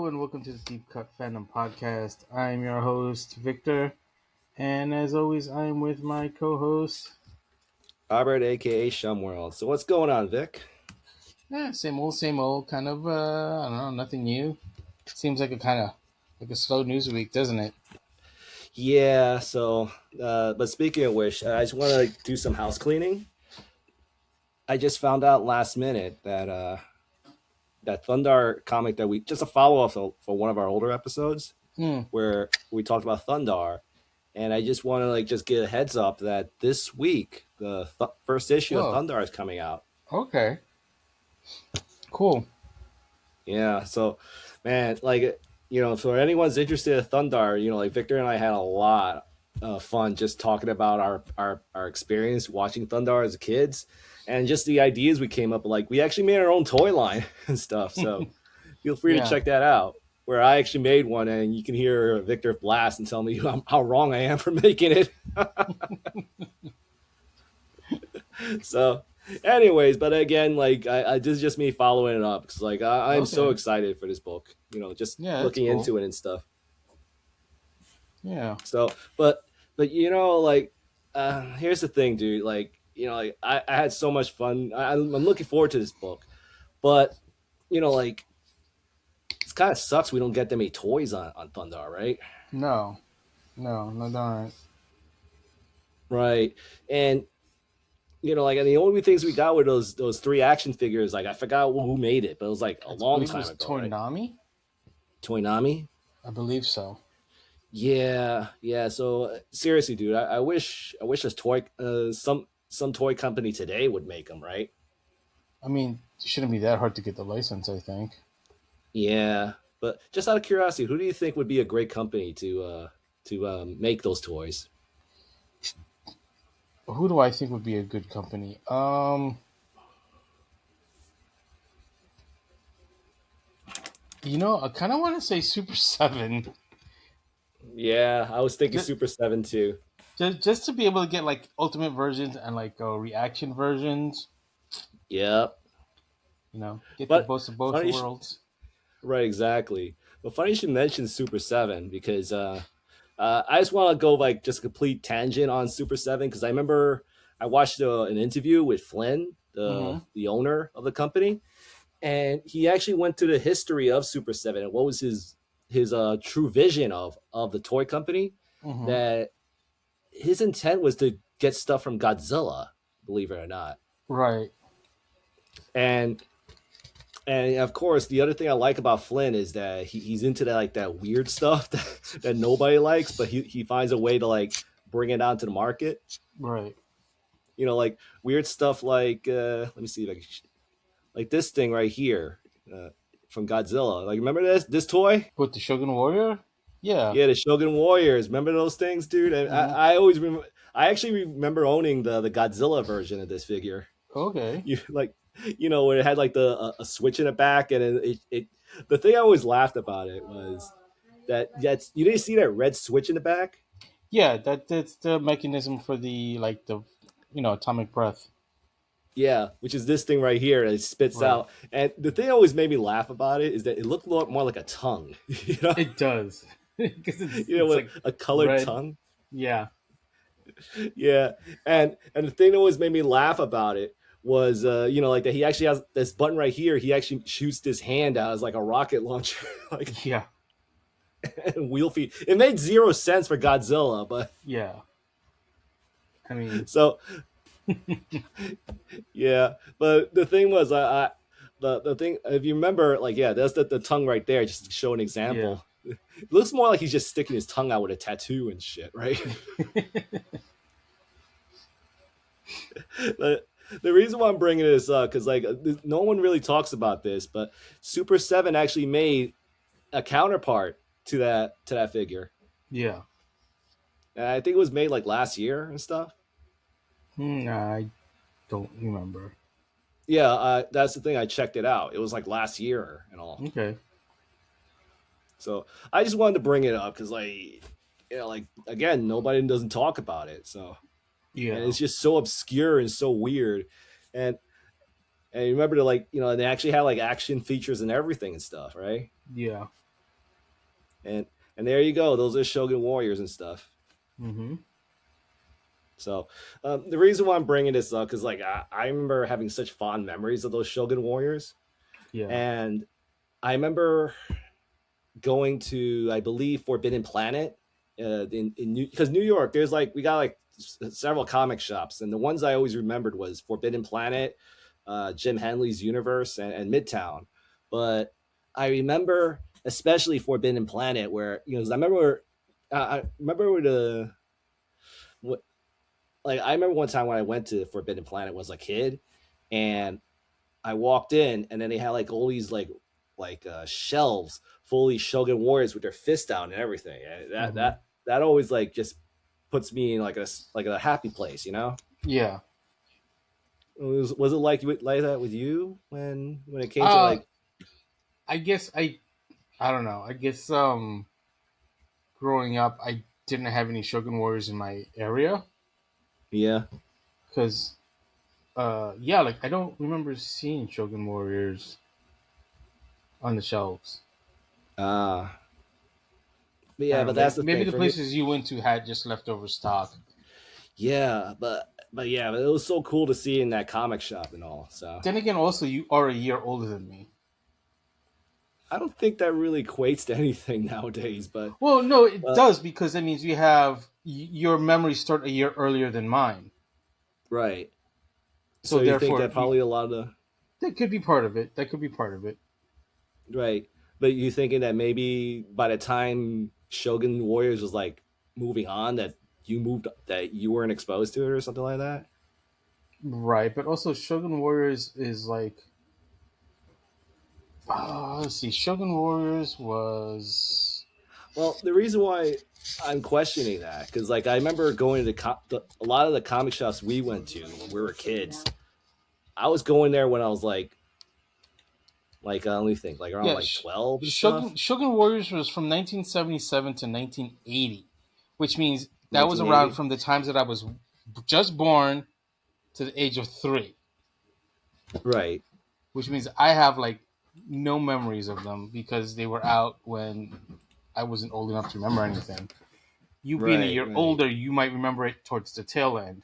and welcome to the Deep Cut Fandom podcast. I'm your host, Victor, and as always, I'm with my co-host, Robert, aka Shumworld. So what's going on, Vic? Same old, kind of, I don't know, nothing new. Seems like a slow news week, doesn't it? Yeah, but speaking of which, I just want to do some house cleaning. I just found out last minute that that Thundarr comic that we just a follow-up for one of our older episodes where we talked about Thundarr, and I just want to just get a heads up that this week the first issue of Thundarr is coming out. Okay. Cool. Yeah, so man, for anyone's interested in Thundarr, Victor and I had a lot of fun just talking about our experience watching Thundarr as kids, and just the ideas we came up with. Like, we actually made our own toy line and stuff. So feel free to check that out. Where I actually made one, and you can hear Victor blast and tell me how wrong I am for making it. So. Anyways, but again, this is just me following it up because I'm so excited for this book. Just looking into it and stuff. Yeah. So, but here's the thing, dude. I had so much fun. I'm looking forward to this book, but it kind of sucks we don't get that many toys on Thundarr, right? No, darn. Right, and. And the only things we got were those 3 action figures. I forgot who made it, but it was a long time ago. Toynami? Right? Toynami? I believe so. Yeah. So seriously, dude, I wish this toy some toy company today would make them, right? I mean, it shouldn't be that hard to get the license, I think. Yeah, but just out of curiosity, who do you think would be a great company to make those toys? Who do I think would be a good company? I kind of want to say Super 7. Yeah, I was thinking Super 7 too. Just to be able to get ultimate versions and reaction versions. Yep. Get the most of both worlds. Right, exactly. But funny you should mention Super 7 because I just want to go just a complete tangent on Super 7 because I remember I watched an interview with Flynn, the owner of the company, and he actually went to the history of Super 7 and what was his true vision of the toy company. That his intent was to get stuff from Godzilla, believe it or not. Right. And of course, the other thing I like about Flynn is that he's into that weird stuff that nobody likes, but he finds a way to bring it onto the market. Right. Weird stuff let me see if I can, this thing right here from Godzilla. Remember this toy? With the Shogun Warrior? Yeah. Yeah, the Shogun Warriors. Remember those things, dude? And I always remember. I actually remember owning the Godzilla version of this figure. Okay. Where it had a switch in the back, and it the thing I always laughed about it was that's you didn't see that red switch in the back. Yeah, that's the mechanism for the atomic breath. Yeah, which is this thing right here that it spits out. And the thing that always made me laugh about it is that it looked more like a tongue. It does. With a colored red tongue. Yeah. Yeah, and the thing that always made me laugh about it was that he actually has this button right here. He actually shoots this hand out as a rocket launcher. Yeah. And wheel feet. It made 0 sense for Godzilla, but yeah. I mean, so yeah. But the thing was, the thing, if you remember, that's the tongue right there, just to show an example. Yeah. It looks more like he's just sticking his tongue out with a tattoo and shit, right? But the reason why I'm bringing this up, because no one really talks about this, but Super 7 actually made a counterpart to that figure. Yeah. And I think it was made last year and stuff. I don't remember. Yeah, that's the thing. I checked it out. It was last year and all. Okay. So I just wanted to bring it up because again, nobody doesn't talk about it. So yeah, and it's just so obscure and so weird. And remember to and they actually had action features and everything and stuff, right? Yeah. And there you go. Those are Shogun Warriors and stuff. Mm-hmm. So the reason why I'm bringing this up is like I remember having such fond memories of those Shogun Warriors, Yeah. and I remember going to, I believe, Forbidden Planet in because New York, there's like we got like several comic shops, and the ones I always remembered was Forbidden Planet, Jim Henley's Universe, and Midtown. But I remember especially Forbidden Planet, where I remember where the what like I remember one time when I went to Forbidden Planet was a kid, and I walked in, and then they had like all these shelves fully Shogun Warriors with their fist out and everything. And that always like just puts me in like a happy place, you know? Yeah. Was it like that with you when it came to like? I guess I don't know. I guess growing up, I didn't have any Shogun Warriors in my area. Yeah. Because yeah, like I don't remember seeing Shogun Warriors on the shelves. But yeah, but that's maybe thing. the places you went to had just leftover stock. Yeah, but yeah, but it was so cool to see in that comic shop and all. So then again, also you are a year older than me. I don't think that really equates to anything nowadays, but well, no, it does, because that means you have your memories start a year earlier than mine. Right. So you think that probably a lot of that could be part of it. That could be part of it. Right. But you thinking that maybe by the time Shogun Warriors was like moving on, that you weren't exposed to it or something like that? Right, but also Shogun Warriors is like let's see, Shogun Warriors was... Well, the reason why I'm questioning that, because like I remember going to a lot of the comic shops we went to when we were kids. I was going there when I was like let me think, like around 12. Shogun Warriors was from 1977 to 1980, which means that was around from the times that I was just born to the age of 3. Right. Which means I have like no memories of them because they were out when I wasn't old enough to remember anything. You being a year older, you might remember it towards the tail end.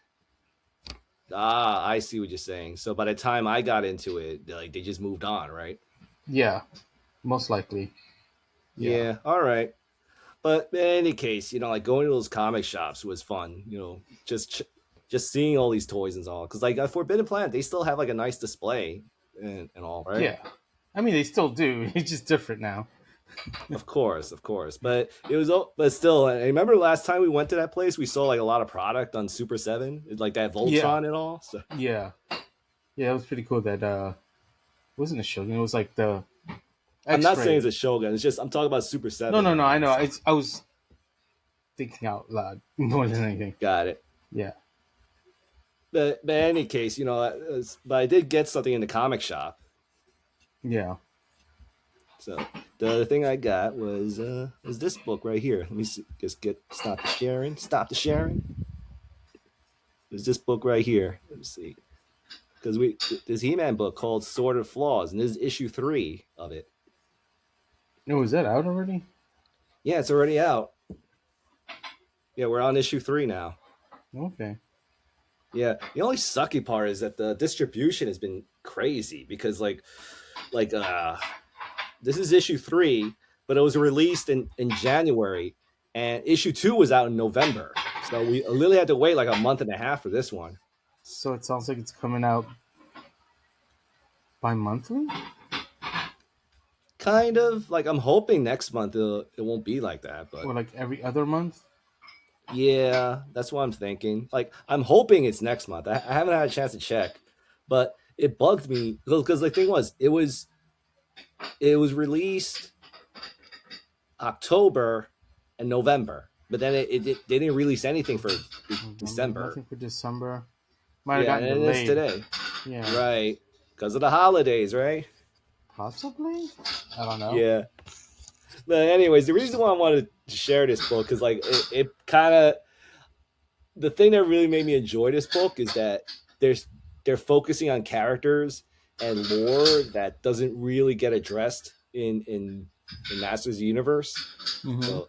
Ah, I see what you're saying. So by the time I got into it, like they just moved on, right? Yeah, most likely. Yeah. All right. But in any case, like going to those comic shops was fun. Just seeing all these toys and all. Because like at Forbidden Planet, they still have like a nice display and all, right? Yeah. I mean, they still do. It's just different now. Of course. But still, I remember last time we went to that place, we saw like a lot of product on Super 7, like that Voltron and all. So. Yeah, it was pretty cool. That it wasn't a Shogun. It was like the X-ray. I'm not saying it's a Shogun. It's just I'm talking about Super 7. No. I know. I was thinking out loud more than anything. Got it. Yeah. But in any case, but I did get something in the comic shop. Yeah. So the other thing I got was this book right here. Let me see. Just stop the sharing. Stop the sharing. There's this book right here. Let's see. Because this He-Man book called Sword of Flaws, and this is issue 3 of it. Oh, is that out already? Yeah, it's already out. Yeah, we're on issue 3 now. Okay. Yeah, the only sucky part is that the distribution has been crazy because this is issue 3, but it was released in January, and issue 2 was out in November. So we literally had to wait like a month and a half for this one. So it sounds like it's coming out bi-monthly? Kind of. Like I'm hoping next month it won't be like that, but or like every other month. Yeah, that's what I'm thinking. Like I'm hoping it's next month. I haven't had a chance to check, but it bugged me because the thing was it was released October and November, but then they didn't release anything for December. Nothing for December. Might have gotten delayed. It's today. Yeah. Right. Because of the holidays, right? Possibly. I don't know. Yeah. But anyways, the reason why I wanted to share this book is like it kind of the thing that really made me enjoy this book is that they're focusing on characters and lore that doesn't really get addressed in in Masters of the Universe. Mm-hmm. So,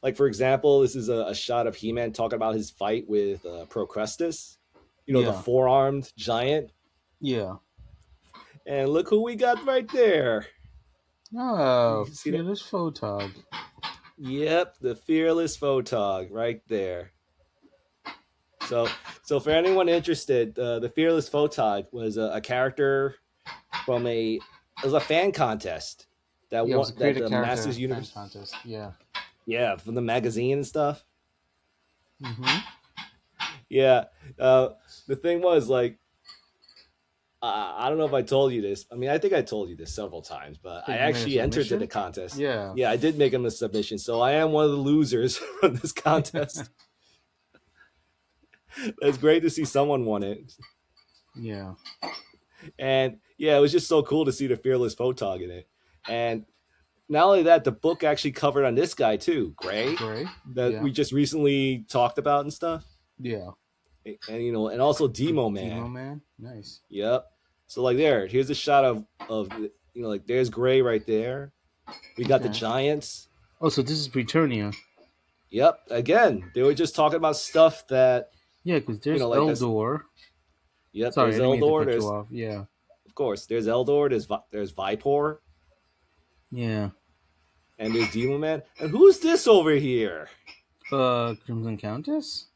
like for example, this is a shot of He-Man talking about his fight with Procrustes. You know, the four-armed giant. Yeah. And look who we got right there. Oh, Fearless Photog. Yep, the Fearless Photog right there. So for anyone interested, the Fearless Photog was a character from it was a fan contest that won that the Masters Universe contest. Yeah. Yeah, from the magazine and stuff. Mm-hmm. Yeah. The thing was, like, I don't know if I told you this. I mean, I think I told you this several times, but I actually entered to the contest. Yeah. Yeah, I did make him a submission. So I am one of the losers from this contest. It's great to see someone won it. Yeah. And yeah, it was just so cool to see the Fearless Photog in it. And not only that, the book actually covered on this guy too, Gray, that we just recently talked about and stuff. Yeah. And you know, and also Demo Man. Demo Man, nice. Yep. So like here's a shot of you know, like there's Gray right there. We got the Giants. Oh, so this is Preternia. Yep. Again, they were just talking about stuff that because there's Eldor. Yep. Sorry, there's Eldor. There's yeah. Of course, there's Eldor. There's Vipor. Yeah. And there's Demo Man. And who's this over here? Crimson Countess.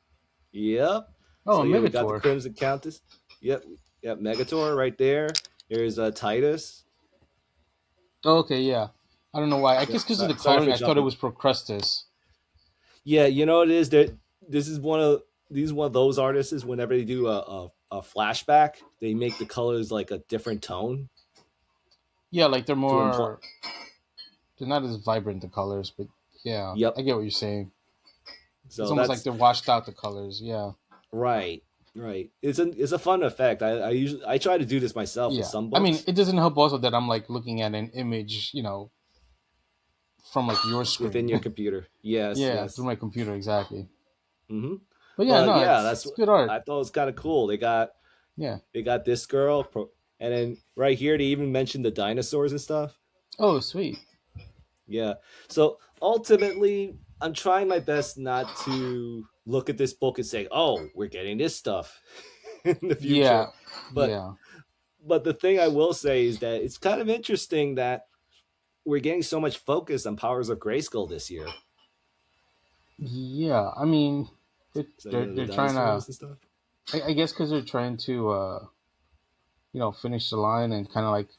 Yep. Oh, so, Megator. We got the Crimson Countess. Yep. Megator right there. There's Titus. Oh, okay, yeah. I don't know why. I guess because of the coloring, I thought it was Procrustes. Yeah, you know what it is? This is one of those artists. Whenever they do a flashback, they make the colors like a different tone. Yeah, like they're more. They're not as vibrant, the colors, but yeah, yep. I get what you're saying. So it's almost like they're washed out, the colors. Yeah. Right. It's a fun effect. I try to do this myself with some books. I mean, it doesn't help also that I'm like looking at an image, you know, from like your screen within your computer. Yes. Through my computer, exactly. Mm-hmm. But that's good art. I thought it was kind of cool. They got this girl, and then right here they even mentioned the dinosaurs and stuff. Oh, sweet. Yeah. So ultimately, I'm trying my best not to look at this book and say, "Oh, we're getting this stuff in the future." Yeah. But the thing I will say is that it's kind of interesting that we're getting so much focus on Powers of Grayskull this year. Yeah, I mean, they're trying to. I guess because they're trying to, finish the line and kind of like.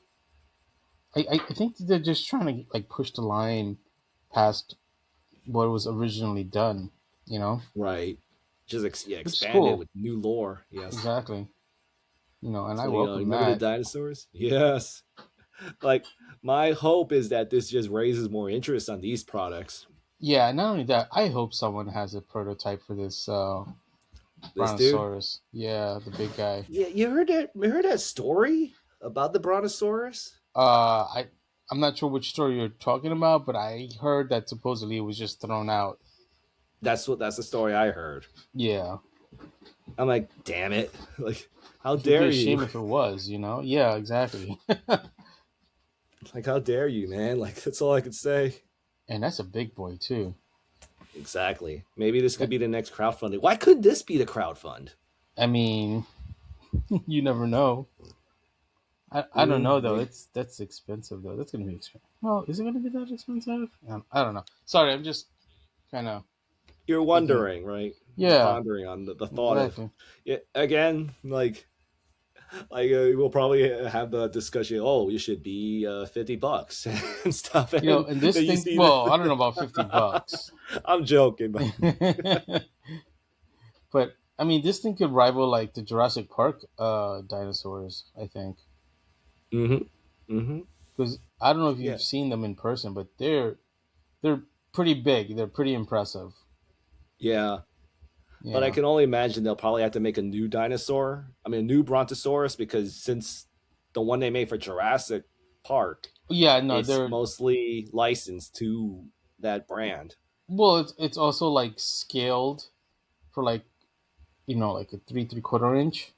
I think they're just trying to like push the line past what was originally done. You know, right? Just expand it with new lore. Yes, exactly. You know, and I welcome remember the dinosaurs. Yes, like my hope is that this just raises more interest on these products. Yeah, not only that, I hope someone has a prototype for this Brontosaurus. Yeah, the big guy. Yeah, you heard that story about the Brontosaurus? I'm not sure which story you're talking about, but I heard that supposedly it was just thrown out. That's the story I heard. Yeah. I'm like, damn it! Like, how dare you? It'd be a shame if it was, you know? Yeah, exactly. Like, how dare you, man? Like, that's all I could say. And that's a big boy too. Exactly. Maybe this could be the next crowdfunding. Why couldn't this be the crowdfund? I mean, you never know. I don't know though. That's expensive though. That's gonna be expensive. Well, is it gonna be that expensive? I don't know. Sorry, I'm just kind of. You're wondering, right? Yeah. Pondering on the thought of. Yeah. Again, like we'll probably have the discussion. Oh, you should be $50 and stuff. And, and this thing. Well, I don't know about $50. I'm joking, but I mean, this thing could rival like the Jurassic Park dinosaurs. I think. Because I don't know if you've seen them in person, but they're pretty big. They're pretty impressive. Yeah. But I can only imagine they'll probably have to make a new dinosaur. I mean, a new Brontosaurus, because since the one they made for Jurassic Park, they're mostly licensed to that brand. Well, it's also like scaled for like, like a 3/4 inch.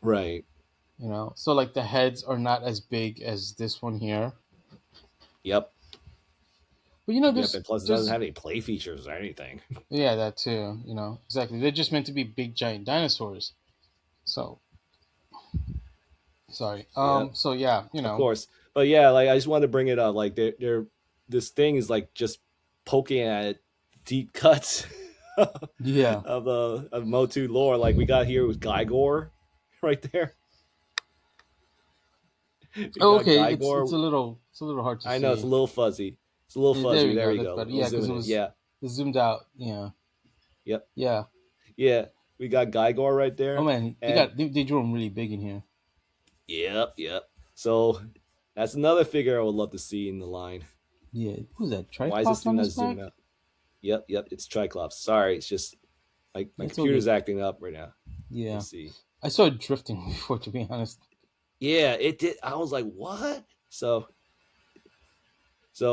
Right. So like the heads are not as big as this one here. Yep. But you know, and plus it doesn't have any play features or anything. Yeah, that too. You know, exactly. They're just meant to be big giant dinosaurs. So sorry. Yep. So yeah, you know. Of course. But yeah, like I just wanted to bring it up. Like they're this thing is like just poking at deep cuts Yeah. of MotU lore. Like we got here with Gygor right there. Oh, okay. It's a little hard to see. I know it's a little fuzzy. It's a little fuzzy. There you go. Yeah, because it was zoomed out. Yeah. Yep. Yeah. Yeah. We got Gygor right there. Oh man, they drew him really big in here. Yep. So that's another figure I would love to see in the line. Yeah. Who's that? Triclops. Why is this thing not zooming out? Yep. It's Triclops. Sorry, it's just like my computer's acting up right now. Yeah. Let's see. I saw it drifting before, to be honest. Yeah, it did. I was like, what? So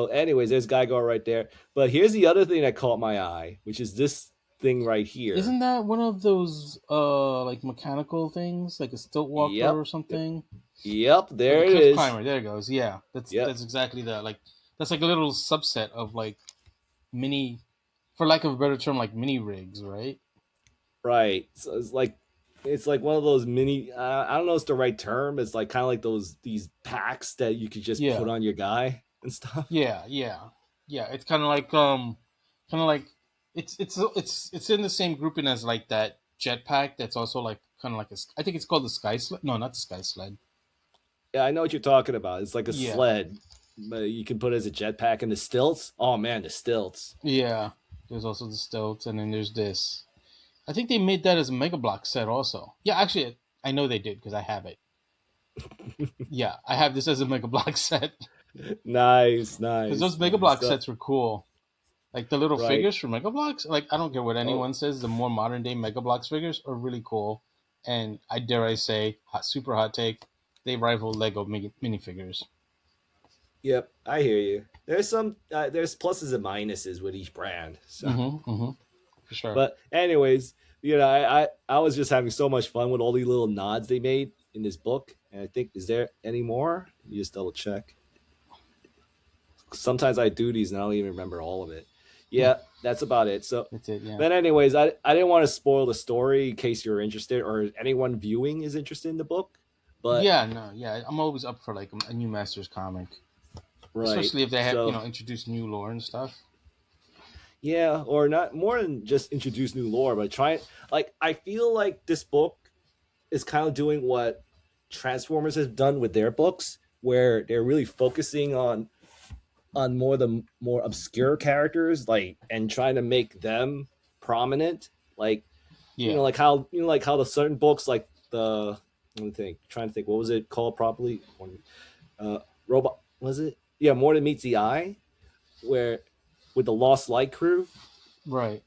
anyways, there's Gygor right there. But here's the other thing that caught my eye, which is this thing right here. Isn't that one of those like mechanical things, like a stilt walker or something? Yep, there it is. Climber. There it goes. Yeah, that's exactly that. Like that's like a little subset of like mini, for lack of a better term, like mini rigs, right? Right. So it's like one of those mini. I don't know if it's the right term. It's like kind of like these packs that you could just put on your guy and stuff. Yeah. It's kind of like it's in the same grouping as like that jetpack. That's also like kind of like I think it's called the Sky Sled. No, not the Sky Sled. Yeah, I know what you're talking about. It's like a sled, but you can put it as a jetpack. And the stilts. Oh man, the stilts. Yeah, there's also the stilts, and then there's this. I think they made that as a Mega Block set also. Yeah, actually, I know they did because I have it. Yeah, I have this as a Mega Block set. Nice. Because those Mega Block sets were cool. Like the little figures for Mega Blocks. Like I don't care what anyone says, the more modern day Mega Blocks figures are really cool. And I dare I say, super hot take, they rival Lego minifigures. Yep, I hear you. There's some there's pluses and minuses with each brand. So. For sure. But anyways, you know, I was just having so much fun with all the little nods they made in this book. And I think, is there any more? You just double check. Sometimes I do these and I don't even remember all of it. Yeah, that's about it. So that's it, yeah. But anyways, I didn't want to spoil the story in case you're interested or anyone viewing is interested in the book. But I'm always up for like a new Masters comic. Right. Especially if they have, introduced new lore and stuff. Yeah, or not more than just introduce new lore, but I feel like this book is kind of doing what Transformers has done with their books, where they're really focusing on the more obscure characters, like, and trying to make them prominent. Like, like how the certain books, like trying to think, what was it called properly? Robot, was it? Yeah, More Than Meets the Eye, where with the Lost Light crew, right?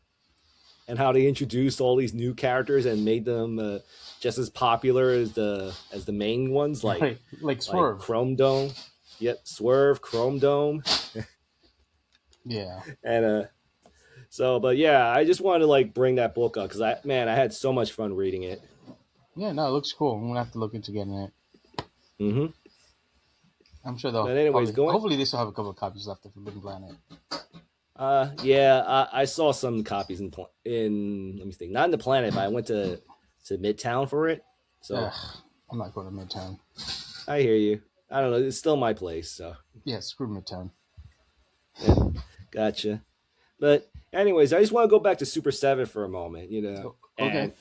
And how they introduced all these new characters and made them just as popular as the main ones, like Swerve, like Chrome Dome. Yep, Swerve, Chrome Dome. Yeah. And but yeah, I just wanted to like bring that book up because I had so much fun reading it. Yeah, no, it looks cool. I'm gonna have to look into getting it. Mm-hmm. I'm sure they'll. But anyways, hopefully they still have a couple of copies left of Forbidden Planet. I saw some copies in let me think, not in the Planet, but I went to Midtown for it. So I'm not going to Midtown. I hear you. I don't know. It's still my place, so yeah. Screw Midtown. Yeah, gotcha. But anyways, I just want to go back to Super 7 for a moment. You know, okay.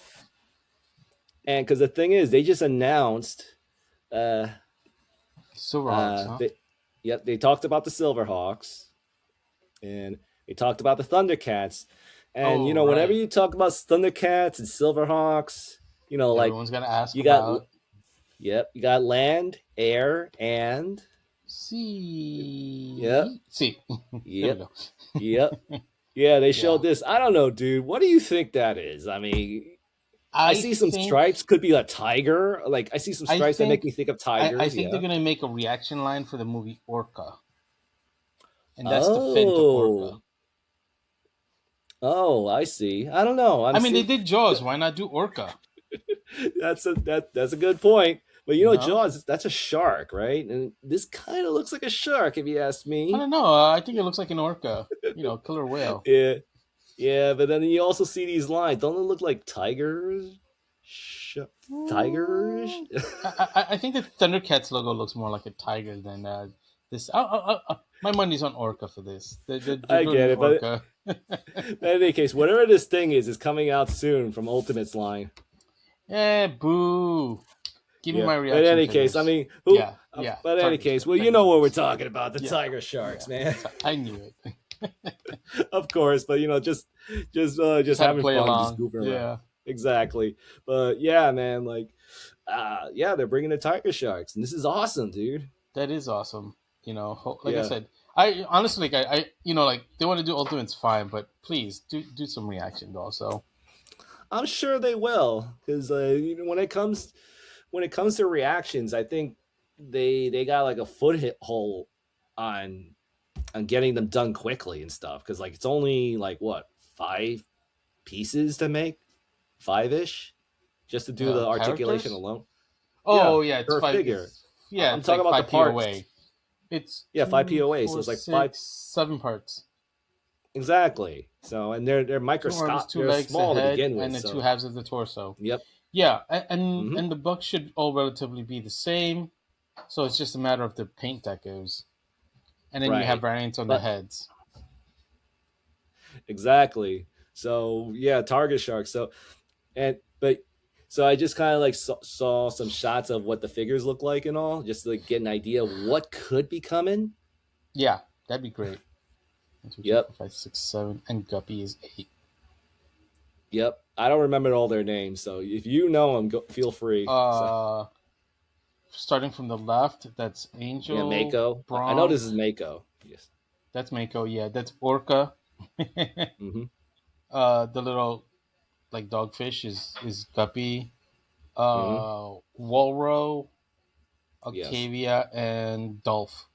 And because the thing is, they just announced. Silverhawks. They talked about the Silverhawks, and they talked about the Thundercats, and whenever you talk about Thundercats and Silverhawks, everyone's gonna ask. You got land, air, and sea. Yep. Sea. Yep. Yep. Yeah, they showed this. I don't know, dude. What do you think that is? I mean. I see some stripes. Could be a tiger. Like I see some stripes that make me think of tigers. I think they're gonna make a reaction line for the movie Orca, and that's the fin to Orca. Oh, I see. I don't know. I mean, they did Jaws. Why not do Orca? That's a good point. But you know, Jaws, that's a shark, right? And this kind of looks like a shark, if you ask me. I don't know. I think it looks like an orca. Killer whale. Yeah. But then you also see these lines. Don't they look like tigers? Tigers? I think the Thundercats logo looks more like a tiger than this. My money's on orca for this. I get it, orca. But in any case, whatever this thing is coming out soon from Ultimate's line. Boo. Give me my reaction. But in any case, I mean, yeah. But in any case, well, you know what we're talking about, the Tigersharks, man. I knew it. Of course, but just having fun, just goofing around. Yeah. Exactly. But yeah, man, like they're bringing the Tigersharks, and this is awesome, dude. That is awesome. I said, I honestly, I they want to do Ultimates, fine, but please do some reaction also. I'm sure they will, because when it comes to reactions, I think they got like a foothold on getting them done quickly and stuff, because like it's only like what 5 pieces to make, 5-ish, just to do the articulation alone. Oh yeah, it's per 5 figure. Yeah, I'm talking about the parts. POA. It's 5 POA, so it's like 7 parts. Exactly. So, and they're microscopic. They're small to begin with, and the 2 halves of the torso. Yep. Yeah, and the bucks should all relatively be the same. So it's just a matter of the paint that goes, and then you have variants on the heads. Exactly. So yeah, Tigersharks. So I just kind of like saw some shots of what the figures look like and all, just to like get an idea of what could be coming. Yeah, that'd be great. Yep. 5, 6, 7, and Guppy is 8. Yep. I don't remember all their names, so if you know them, feel free. Starting from the left, that's Angel. Yeah, Mako. Bronze. I know this is Mako. Yes. That's Mako. Yeah, that's Orca. Mm-hmm. The little like dogfish is Guppy. Walro, Octavia, and Dolph.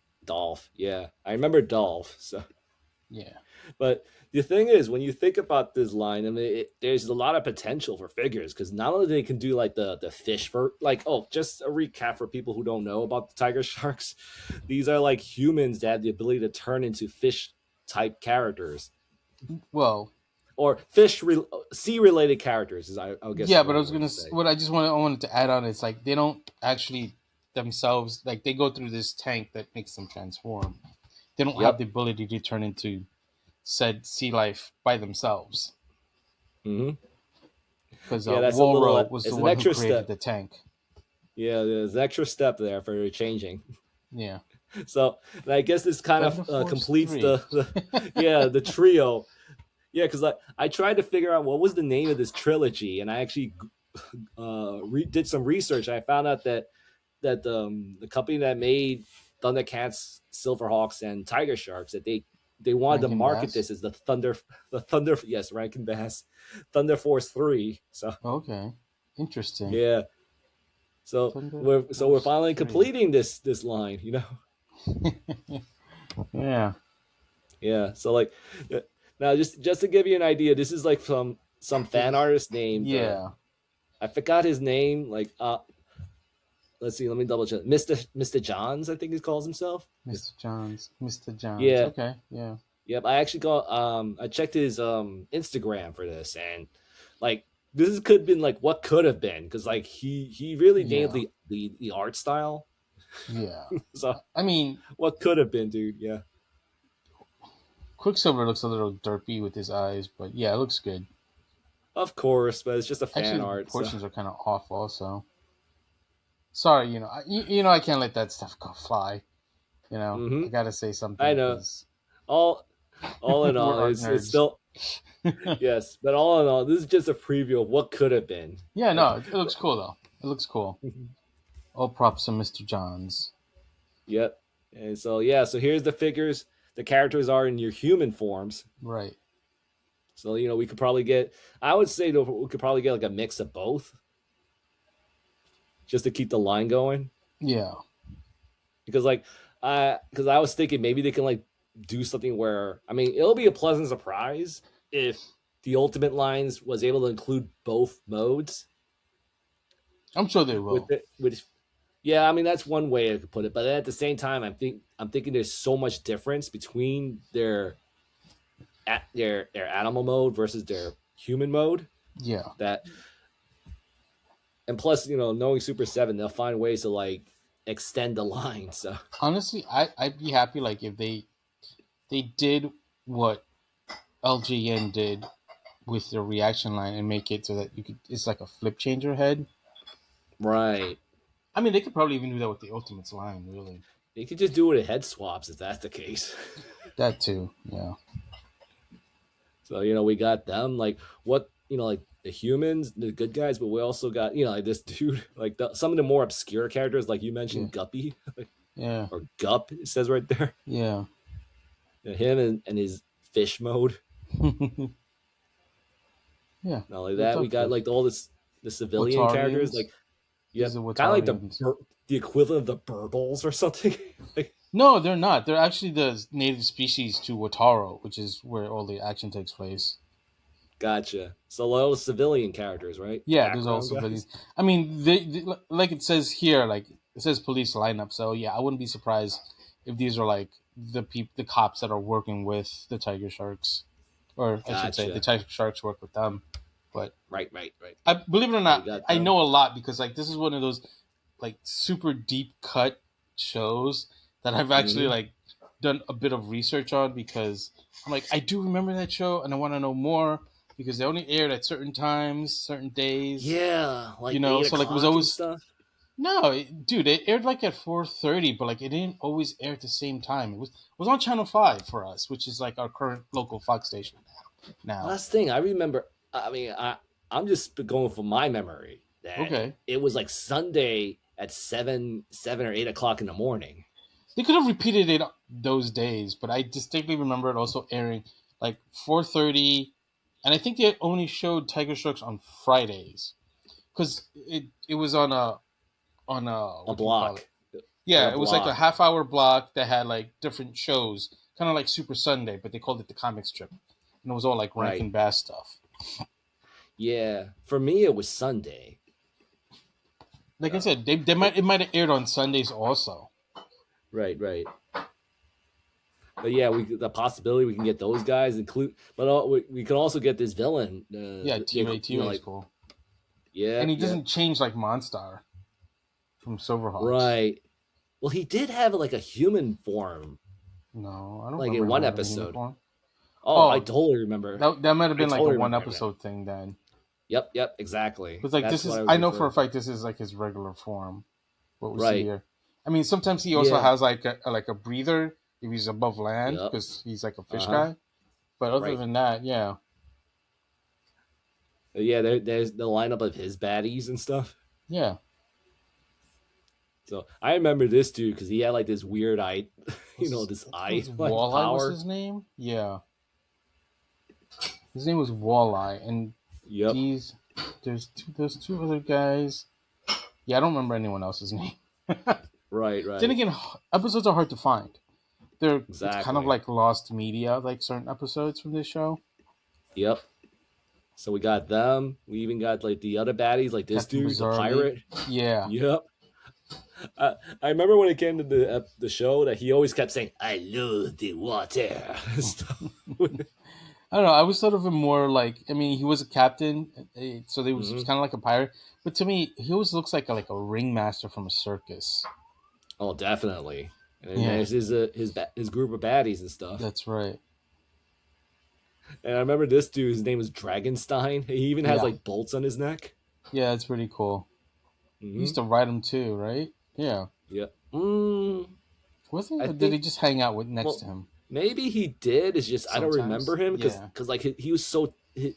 Yeah, I remember Dolph. So yeah, but the thing is, when you think about this line, I mean, there's a lot of potential for figures, because not only they can do like the fish for like, just a recap for people who don't know about the Tigersharks. These are like humans that have the ability to turn into fish type characters. Well, or sea related characters, is I guess. Yeah, but I was gonna say, what I wanted to add on is like they don't actually themselves, like they go through this tank that makes them transform. They don't have the ability to turn into said sea life by themselves. Mm-hmm. Because Walro was the one who created the tank. Yeah, there's an extra step there for changing. Yeah. So I guess this kind of completes the trio. Yeah, because I tried to figure out what was the name of this trilogy, and I actually did some research. And I found out that the company that made Thundercats, Silverhawks, and Tigersharks, that they wanted to market this as the Thunder, Rankin Bass, Thunder Force 3. So okay, interesting. Yeah. So we're finally completing this line, Yeah. Yeah. So like. Now, just to give you an idea, this is like some fan artist named. Yeah. I forgot his name. Like, let's see. Let me double check. Mr. Johns, I think he calls himself. Mr. Johns. Yeah. Okay. Yeah. Yep. I actually I checked his Instagram for this, and like this could have been like what could have been, because like he really nailed the art style. Yeah. So I mean, what could have been, dude? Yeah. Quicksilver looks a little derpy with his eyes, but yeah, it looks good. Of course, but it's just a fan art. The portions are kind of off, also. Sorry, I can't let that stuff go fly. I gotta say something. I know. All in all, it's still yes, but all in all, this is just a preview of what could have been. Yeah, no, it looks cool though. It looks cool. All props to Mr. Johns. Yep, and so here's the figures. The characters are in your human forms. Right. So, we could probably get, I would say we could probably get like a mix of both, just to keep the line going. Yeah. Because I was thinking maybe they can like do something where, I mean, it'll be a pleasant surprise if the Ultimate lines was able to include both modes. I'm sure they will. Yeah, I mean that's one way I could put it, but at the same time, I'm thinking there's so much difference between their animal mode versus their human mode Yeah. that, and plus, knowing Super 7, they'll find ways to like extend the line. So Honestly, I'd be happy like if they did what LJN did with the reaction line and make it so that it's like a flip changer head. right, I mean, they could probably even do that with the Ultimates line, really. you could just do it at head swaps if that's the case. That too, yeah. So we got them like what like the humans, the good guys, but we also got like this dude, like some of the more obscure characters, like you mentioned, Guppy, Yeah. or Gup, it says right there. Yeah. Him and his fish mode. Yeah. Not only that, we got like all the civilian characters, like kind of like the equivalent of the Burbles or something. Like, no, they're not. They're actually the native species to Wataru, which is where all the action takes place. Gotcha. So all the civilian characters, right? Yeah, there's all civilians. I mean, they like it says here, like it says police lineup. So yeah, I wouldn't be surprised if these are like the cops that are working with the Tigersharks, or gotcha. I should say the Tigersharks work with them. But right. I believe it or not, I know a lot because like this is one of those like super deep cut shows that I've actually like done a bit of research on, because I'm like, I do remember that show and I want to know more because they only aired at certain times, certain days. Yeah, like so like it was always stuff. No, dude, it aired like at 4:30, but like it didn't always air at the same time. It was on Channel 5 for us, which is like our current local Fox station now. Last thing I remember, I mean, I'm just going from my memory that it was like Sunday at 7 or 8 o'clock in the morning. They could have repeated it those days, but I distinctly remember it also airing like 4:30, and I think they only showed Tigersharks on Fridays because it was on a block. Yeah, it was like a half-hour block that had like different shows, kind of like Super Sunday, but they called it the comic strip, and it was all like Rankin Bass stuff. Yeah, for me it was Sunday. Like I said, it might have aired on Sundays also. Right. But yeah, the possibility we can get those guys but we can also get this villain. T-Ray is cool. Yeah, and he doesn't change like Monstar from Silverhawks. Right. Well, he did have like a human form. No, I don't. Like in one episode. Oh, I totally remember. That might have been like a one episode thing then. Yep, exactly. Because like this is, I know for a fact this is like his regular form. What we see here. I mean, sometimes he also has like a breather if he's above land because he's like a fish guy. But other than that, yeah. Yeah, there's the lineup of his baddies and stuff. Yeah. So I remember this dude because he had like this weird eye, this eye like Walleye power. was his name? Yeah. His name was Walleye, and there's two other guys. Yeah, I don't remember anyone else's name. Right. Then again, episodes are hard to find. It's kind of like lost media, like certain episodes from this show. Yep. So we got them. We even got like the other baddies, like this dude, the pirate. Yeah. Yep. I remember when it came to the show that he always kept saying, "I love the water." I don't know. I always thought of him more like, I mean, he was a captain, so he was kind of like a pirate. But to me, he always looks like a ringmaster from a circus. Oh, definitely. And there's his group of baddies and stuff. That's right. And I remember this dude, his name was Dragonstein. He even has like bolts on his neck. Yeah, it's pretty cool. He used to ride him too, right? Yeah. Yeah. Wasn't it? Did he just hang out next to him? Maybe he did. It's just I don't remember him because like he was so he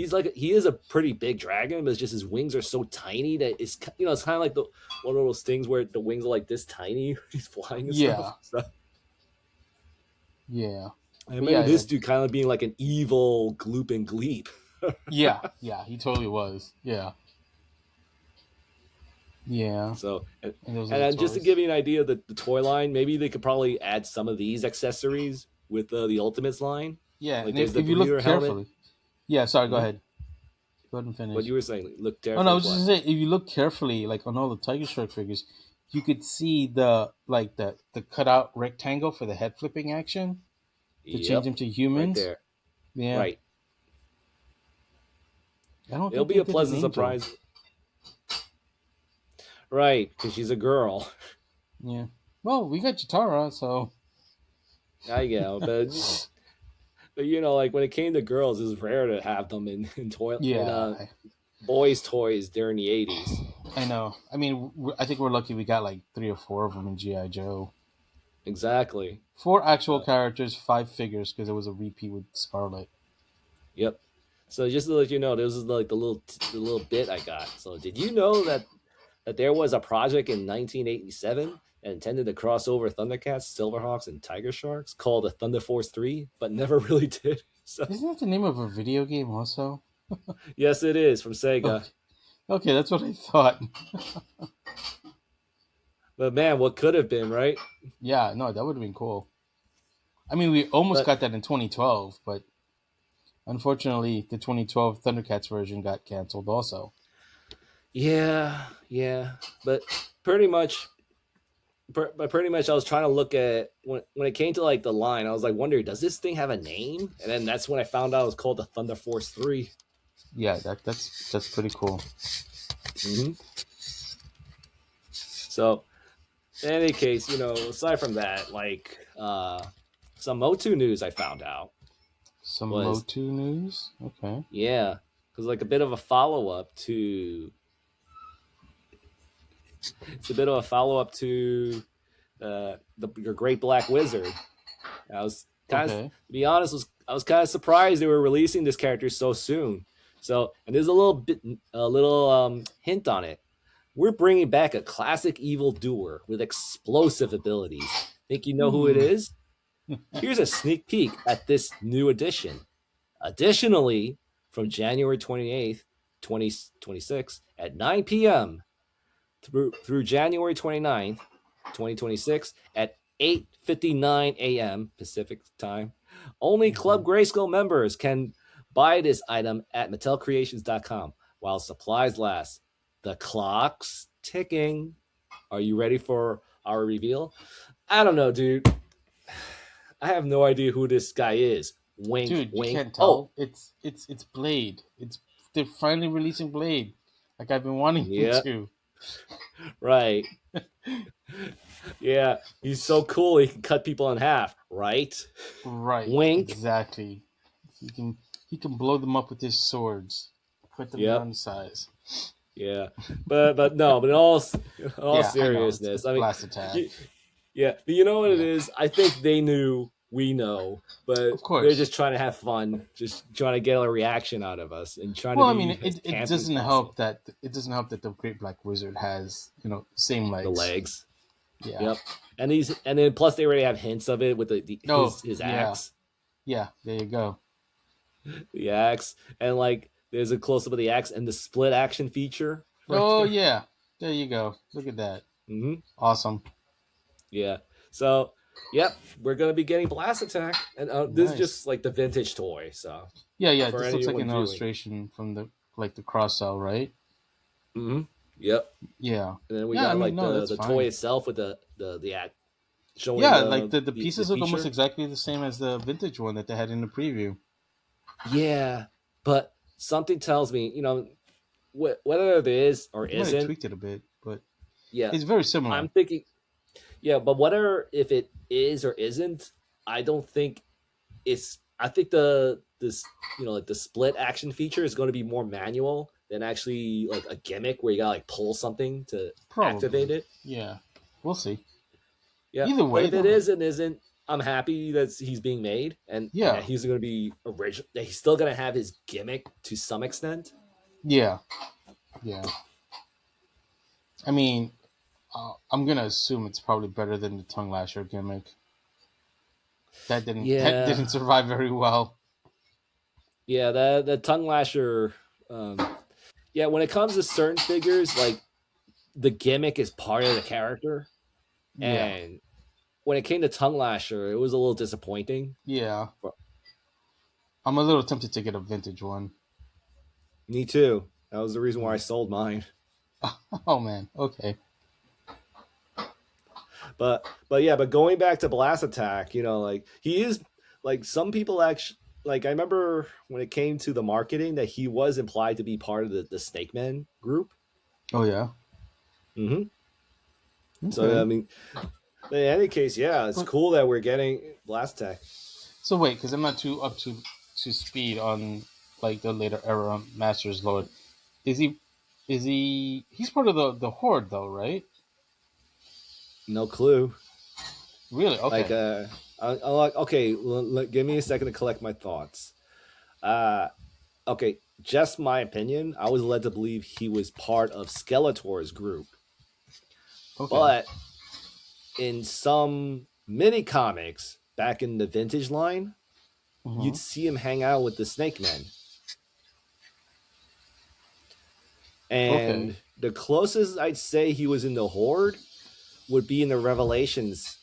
is a pretty big dragon, but it's just his wings are so tiny that it's it's kind of like one of those things where the wings are like this tiny. He's flying and stuff. So. Yeah. I remember this dude kind of being like an evil Gloop and Gleep. yeah, he totally was. Yeah. Yeah. So, and just to give you an idea of the toy line, maybe they could probably add some of these accessories with the Ultimates line. Yeah, like if you look carefully. Yeah, sorry, go ahead. Go ahead and finish. What you were saying, look carefully. Oh, no, I was just saying, if you look carefully, like on all the Tigershark figures, you could see the cutout rectangle for the head flipping action to change them to humans. Right there. Yeah. Right. I don't It'll think be a they did pleasant an angel. surprise. Right, because she's a girl. Yeah. Well, we got Chitara, so. I get it, but you know, like when it came to girls, it was rare to have them in boys' toys during the 80s. I know. I mean, I think we're lucky we got like 3 or 4 of them in G.I. Joe. Exactly. 4 actual characters, 5 figures, because it was a repeat with Scarlet. Yep. So just to let you know, this is like the little bit I got. So did you know that there was a project in 1987 that intended to cross over Thundercats, Silverhawks, and Tigersharks called the Thunder Force 3, but never really did? So isn't that the name of a video game also? Yes, it is, from Sega. Okay, that's what I thought. But man, what could have been, right? Yeah, no, that would have been cool. I mean, we almost got that in 2012, but unfortunately, the 2012 Thundercats version got canceled also. Yeah. But pretty much, I was trying to look at when it came to like the line. I was like, wondering, does this thing have a name? And then that's when I found out it was called the Thunder Force 3. Yeah, that's pretty cool. Mm-hmm. So, in any case, you know, aside from that, like some MotU news I found out. Some MotU news? Okay. Yeah, because like a bit of a follow up to. It's a bit of a follow up to your Great Black Wizard. I was kind of, to be honest, I was kind of surprised they were releasing this character so soon. So, and there's a little hint on it. We're bringing back a classic evil doer with explosive abilities. Think you know who it is? Here's a sneak peek at this new edition. Additionally, from January 28th, 2026 at 9 p.m. through January 29th, 2026 at 8:59 a.m. Pacific time, only Club Grayskull members can buy this item at MattelCreations.com while supplies last. The clock's ticking. Are you ready for our reveal? I don't know, dude. I have no idea who this guy is. Wink, dude, wink. You can't tell. It's Blade. They're finally releasing Blade. Like I've been wanting to. Right. Yeah, he's so cool. He can cut people in half. Right. Right. Wink. Exactly. He can blow them up with his swords. Put them down size. Yeah, but in all seriousness, I mean, blast attack. Yeah, but you know what it is? I think they knew, we know, but of course they're just trying to have fun, just trying to get a reaction out of us, and trying to. Well, I mean, it doesn't help that the Great Black Wizard has same legs. The legs. Yeah. Yep. And then plus they already have hints of it with his axe. Yeah. There you go. The axe, and like there's a close up of the axe and the split action feature. Right there. There you go. Look at that. Mm-hmm. Awesome. Yeah. So, yep, we're gonna be getting Blast Attack, and this is just like the vintage toy. So yeah. This looks like an illustration from the cross cell, right? Mm-hmm. Yep. Yeah. And then we got the toy itself with the act showing. Yeah, the pieces look almost exactly the same as the vintage one that they had in the preview. Yeah, but something tells me, whether it is or isn't. They tweaked it a bit, but yeah, it's very similar. I'm thinking, yeah, but whether if it is or isn't, I don't think it's. I think the split action feature is going to be more manual than actually like a gimmick where you gotta pull something to activate it. Yeah, we'll see. Yeah, either way, but if it is and isn't, I'm happy that he's being made, and he's going to be original. He's still going to have his gimmick to some extent. Yeah. I mean, I'm going to assume it's probably better than the tongue lasher gimmick. That didn't survive very well. Yeah, the tongue lasher. When it comes to certain figures, like the gimmick is part of the character, and when it came to tongue lasher, it was a little disappointing. Yeah, I'm a little tempted to get a vintage one. Me too. That was the reason why I sold mine. Oh man, okay. But yeah, but going back to Blast Attack, you know, like he is like some people actually like I remember when it came to the marketing that he was implied to be part of the Snake Man group. Oh yeah. Mm-hmm. Okay. So I mean, in any case, yeah, it's cool that we're getting Blast Attack. So wait, because I'm not too up to speed on like the later era Masters Lord. Is he? He's part of the Horde though, right? No clue. Really? Okay. Like, okay, give me a second to collect my thoughts. Okay, just my opinion. I was led to believe he was part of Skeletor's group. Okay. But in some mini comics back in the vintage line, you'd see him hang out with the Snake Men. And the closest I'd say he was in the Horde would be in the Revelations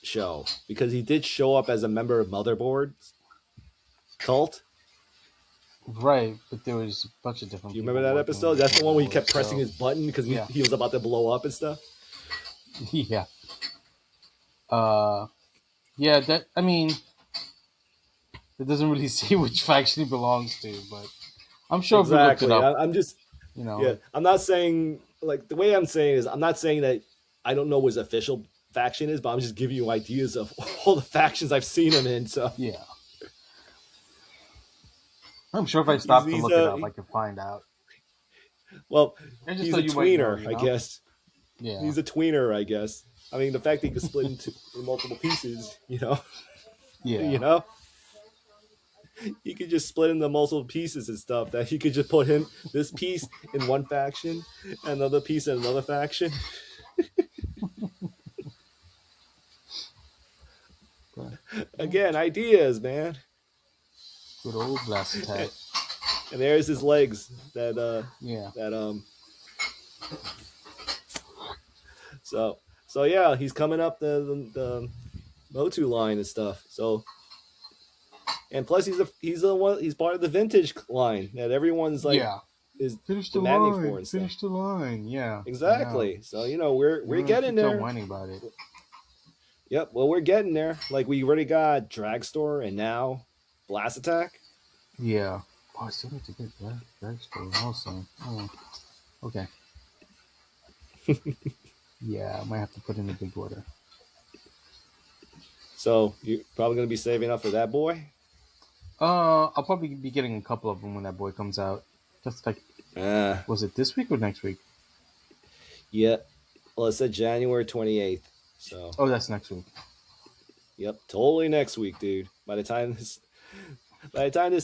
show, because he did show up as a member of Motherboard's cult. Right, but there was a bunch of different. Do you remember that episode? That's the one where he kept pressing his button because he was about to blow up and stuff. Yeah. Yeah. That, I mean, it doesn't really say which faction he belongs to, but I'm sure exactly. If we looked it up, I'm just, you know. Yeah, I'm not saying like the way I'm saying is I'm not saying that I don't know what his official faction is, but I'm just giving you ideas of all the factions I've seen him in. So yeah. I'm sure if I stopped to look it up, I could find out. Well, he's a tweener, I guess. Yeah. He's a tweener, I guess. I mean, the fact that he could split into multiple pieces, you know? Yeah. You know? He could just split into multiple pieces and stuff, that he could just put this piece in one faction, another piece in another faction. Again, ideas, man. Good old Blast Attack. And there's his legs So yeah, he's coming up the MotU line and stuff. So, and plus he's part of the vintage line that everyone's like is demanding for and stuff. Finish the line, yeah. Exactly. So you know we're getting there. Whining about it. Yep. Well, we're getting there. Like we already got Dragstore and now Blast Attack. Yeah. Oh, I still need to get Dragstore also. Oh, okay. Yeah, I might have to put in a big order. So you're probably going to be saving up for that boy? I'll probably be getting a couple of them when that boy comes out. Just like, was it this week or next week? Yeah. Well, it said January 28th. So. Oh, that's next week. Yep, totally next week, dude. By the time this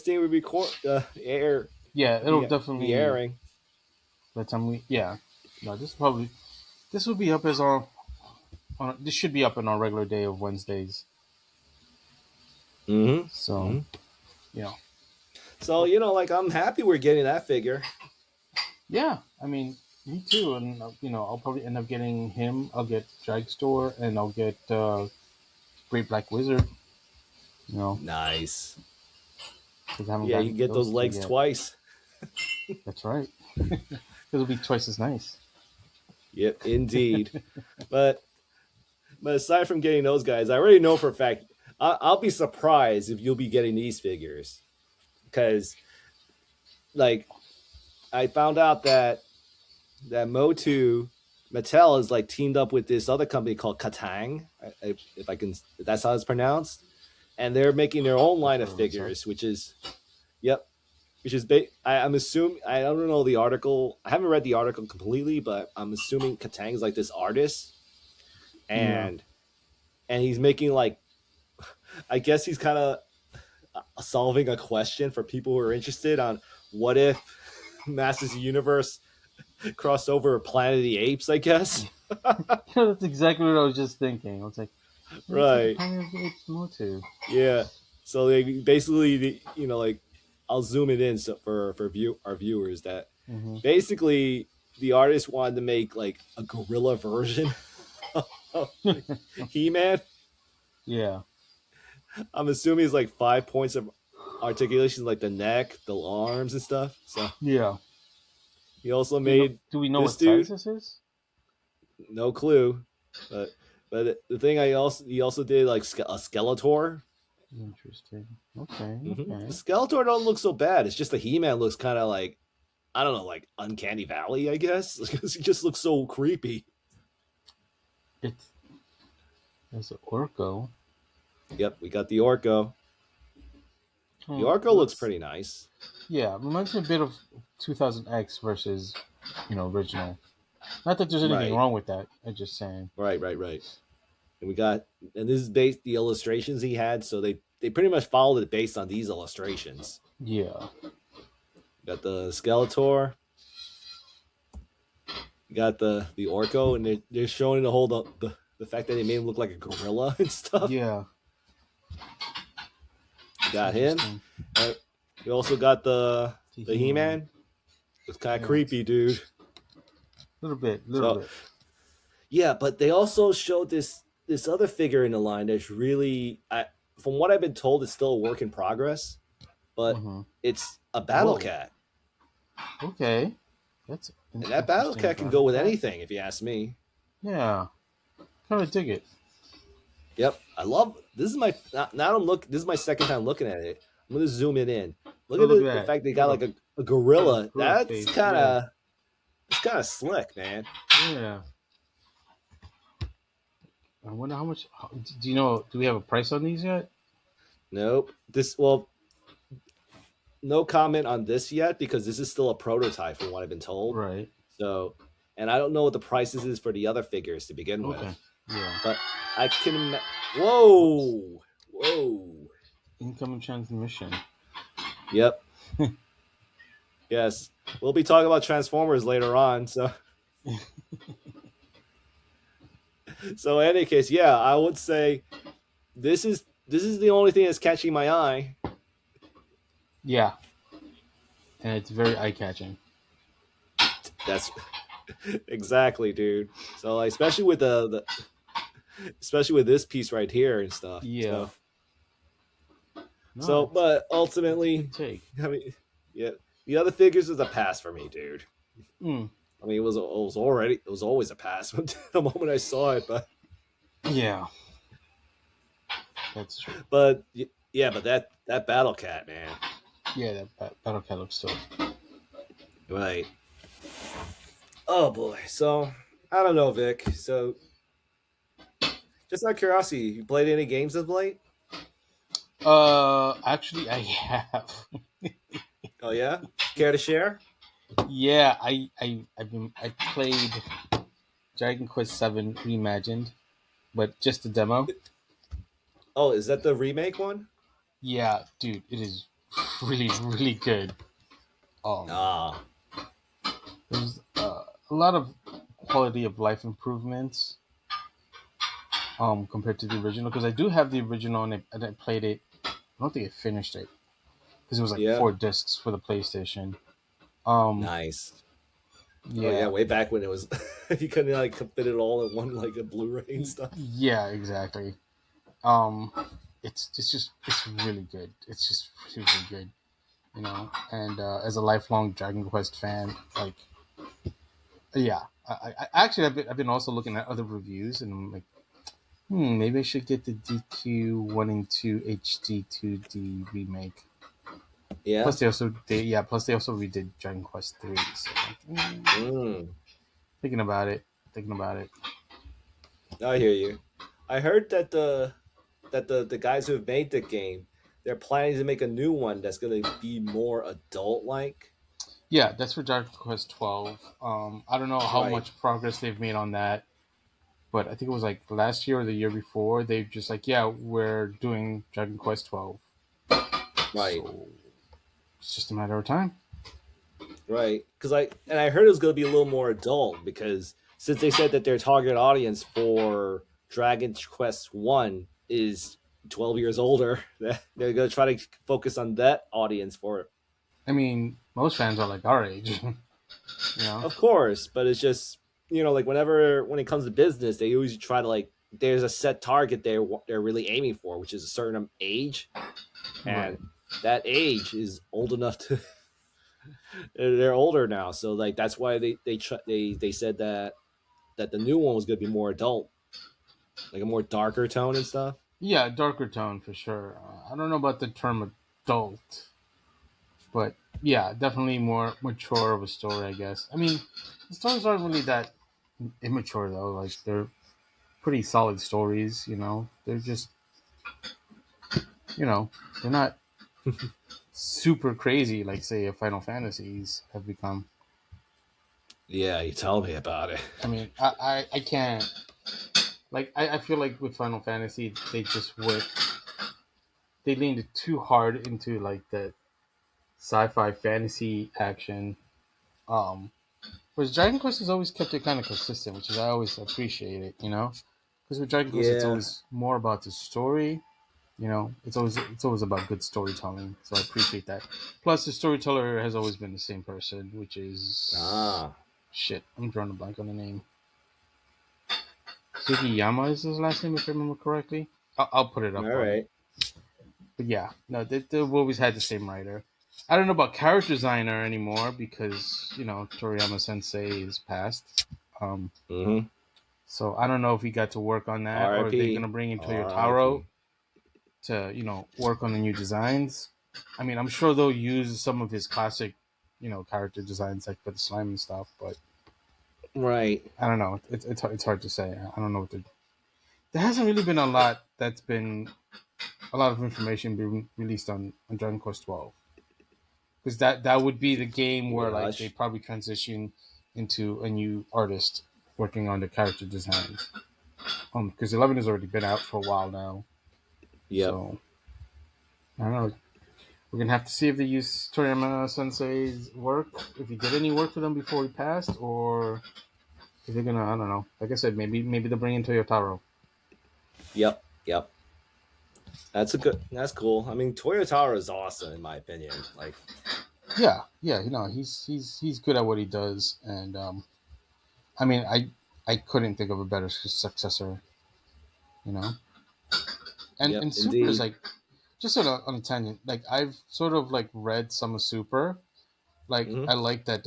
thing will be air. Yeah, it'll definitely be airing. By the time no, this will be up as this should be up on our regular day of Wednesdays. Mm-hmm. So, yeah. So, you know, like, I'm happy we're getting that figure. Yeah, I mean, me too. And, you know, I'll probably end up getting him. I'll get Dragstore, and I'll get Great Black Wizard. You know. Nice. Yeah, you get those legs twice. That's right. It'll be twice as nice. Yep, indeed. But aside from getting those guys, I already know for a fact I'll be surprised if you'll be getting these figures, because like I found out that MotU Mattel is like teamed up with this other company called Katun, if that's how it's pronounced, and they're making their own line of figures, which is I'm assuming, I don't know the article. I haven't read the article completely, but I'm assuming Katang's like this artist, and he's making like, I guess he's kind of solving a question for people who are interested on what if Masters of the Universe crossed over Planet of the Apes, I guess. That's exactly what I was just thinking. I was like, right. Planet of the Apes MotU. Yeah. So they basically, you know, like, I'll zoom it in for our viewers that basically the artist wanted to make like a gorilla version of He-Man. Yeah. I'm assuming it's like 5 points of articulation, like the neck, the arms, and stuff. So yeah. He also made. Do we know what size this is? No clue, but But the thing he also did like a Skeletor. Interesting. Okay. The Okay. Skeletor don't look so bad. It's just the He-Man looks kind of like, I don't know, like Uncanny Valley, I guess, because he just looks so creepy. There's an Orko. Yep, we got the Orko. The Orko looks pretty nice. Yeah, reminds me a bit of 2000X versus, original. Not that there's anything wrong with that. I'm just saying. Right. And this is based the illustrations he had, so they pretty much followed it based on these illustrations. Yeah. Got the Skeletor. You got the Orko, and they're showing the fact that they made him look like a gorilla and stuff. Yeah. You got him. You also got the He-Man. It's kind of creepy, dude. Little bit. Yeah, but they also showed this other figure in the line that's really, from what I've been told, it's still a work in progress, but it's a Battle Cat. Okay. And that Battle Cat can go with anything, if you ask me. Yeah. Kind of dig it. Yep. I love this. Is my this is my second time looking at it. I'm gonna zoom it in. Look at the fact they got like a gorilla. That's kind of slick, man. Yeah. I wonder how much. Do you know? Do we have a price on these yet? Nope. No comment on this yet because this is still a prototype from what I've been told. Right. So, and I don't know what the prices is for the other figures to begin with. Yeah. But I can. Whoa. Incoming transmission. Yep. Yes, we'll be talking about Transformers later on. So, so in any case, yeah, I would say this is the only thing that's catching my eye. Yeah, and it's very eye-catching. That's exactly, dude. So, like, especially with especially with this piece right here and stuff. Yeah. So, but ultimately, I mean, yeah, the other figures is a pass for me, dude. I mean, it was always a pass from the moment I saw it, but yeah, that's true. But yeah, but that Battle Cat, man. Yeah, that Battle Cat looks dope. Right. Oh boy. So I don't know, Vic. So just out of curiosity, you played any games of late? Actually, I have. Oh yeah? Care to share? Yeah, I played Dragon Quest VII Reimagined, but just the demo. Oh, is that the remake one? Yeah, dude, it is really, really good. There's a lot of quality of life improvements compared to the original, because I do have the original and I played it. I don't think I finished it because it was like 4 discs for the PlayStation. Nice. Yeah. Oh, yeah, way back when it was you couldn't like fit it all in one like a Blu-ray and stuff. Yeah, exactly. It's really good. It's just really, really good, you know. And as a lifelong Dragon Quest fan, like, yeah, I actually I've been also looking at other reviews, and I'm like, maybe I should get the DQ 1 and 2 HD 2D remake. Yeah. Plus they also redid Dragon Quest 3. So thinking about it. I hear you. I heard that the guys who have made the game, they're planning to make a new one that's going to be more adult-like. Yeah, that's for Dragon Quest 12. I don't know how much progress they've made on that, but I think it was like last year or the year before. They've just like, we're doing Dragon Quest 12. Right. So it's just a matter of time. Right. Because I heard it was going to be a little more adult, because since they said that their target audience for Dragon Quest 1 is 12 years older, they're going to try to focus on that audience for it. I mean, most fans are like our age. You know? Of course, but it's just, like when it comes to business, they always try to like, there's a set target they're really aiming for, which is a certain age, and that age is old enough to. They're older now, so like that's why they said that the new one was going to be more adult. like a more darker tone and stuff. Yeah, darker tone for sure. I don't know about the term adult, but yeah, definitely more mature of a story, I guess. I mean, the stories aren't really that immature though. Like they're pretty solid stories. They're just they're not super crazy like say a Final Fantasies have become. Yeah, you tell me about it. I mean, I can't like I feel like with Final Fantasy they leaned too hard into like the sci-fi fantasy action. Whereas Dragon Quest has always kept it kind of consistent, which is I always appreciate it. Because with Dragon Quest it's Yeah. always more about the story. It's always about good storytelling, so I appreciate that. Plus, the storyteller has always been the same person, which is shit. I'm drawing a blank on the name. Sugiyama is his last name, if I remember correctly. I'll put it up All on. right. But yeah, no, they've always had the same writer. I don't know about character designer anymore because Toriyama Sensei is passed. Mm-hmm. So I don't know if he got to work on that or they're gonna bring in Toyotaro to work on the new designs. I mean, I'm sure they'll use some of his classic character designs like for the slime and stuff, but Right. I don't know. It's hard to say. I don't know what there hasn't really been a lot that's been a lot of information being released on Dragon Quest 12 because that would be the game where like they probably transition into a new artist working on the character designs. Because 11 has already been out for a while now. Yep. So I don't know. We're gonna have to see if they use Toriyama Sensei's work, if he did any work for them before he passed, or if they're gonna, I don't know. Like I said, maybe they'll bring in Toyotaro. Yep. That's cool. I mean, Toyotaro is awesome in my opinion. Like, yeah, he's good at what he does, and I mean, I couldn't think of a better successor, you know. And Super is like just sort of on a tangent. Like I've sort of like read some of Super. Like I like that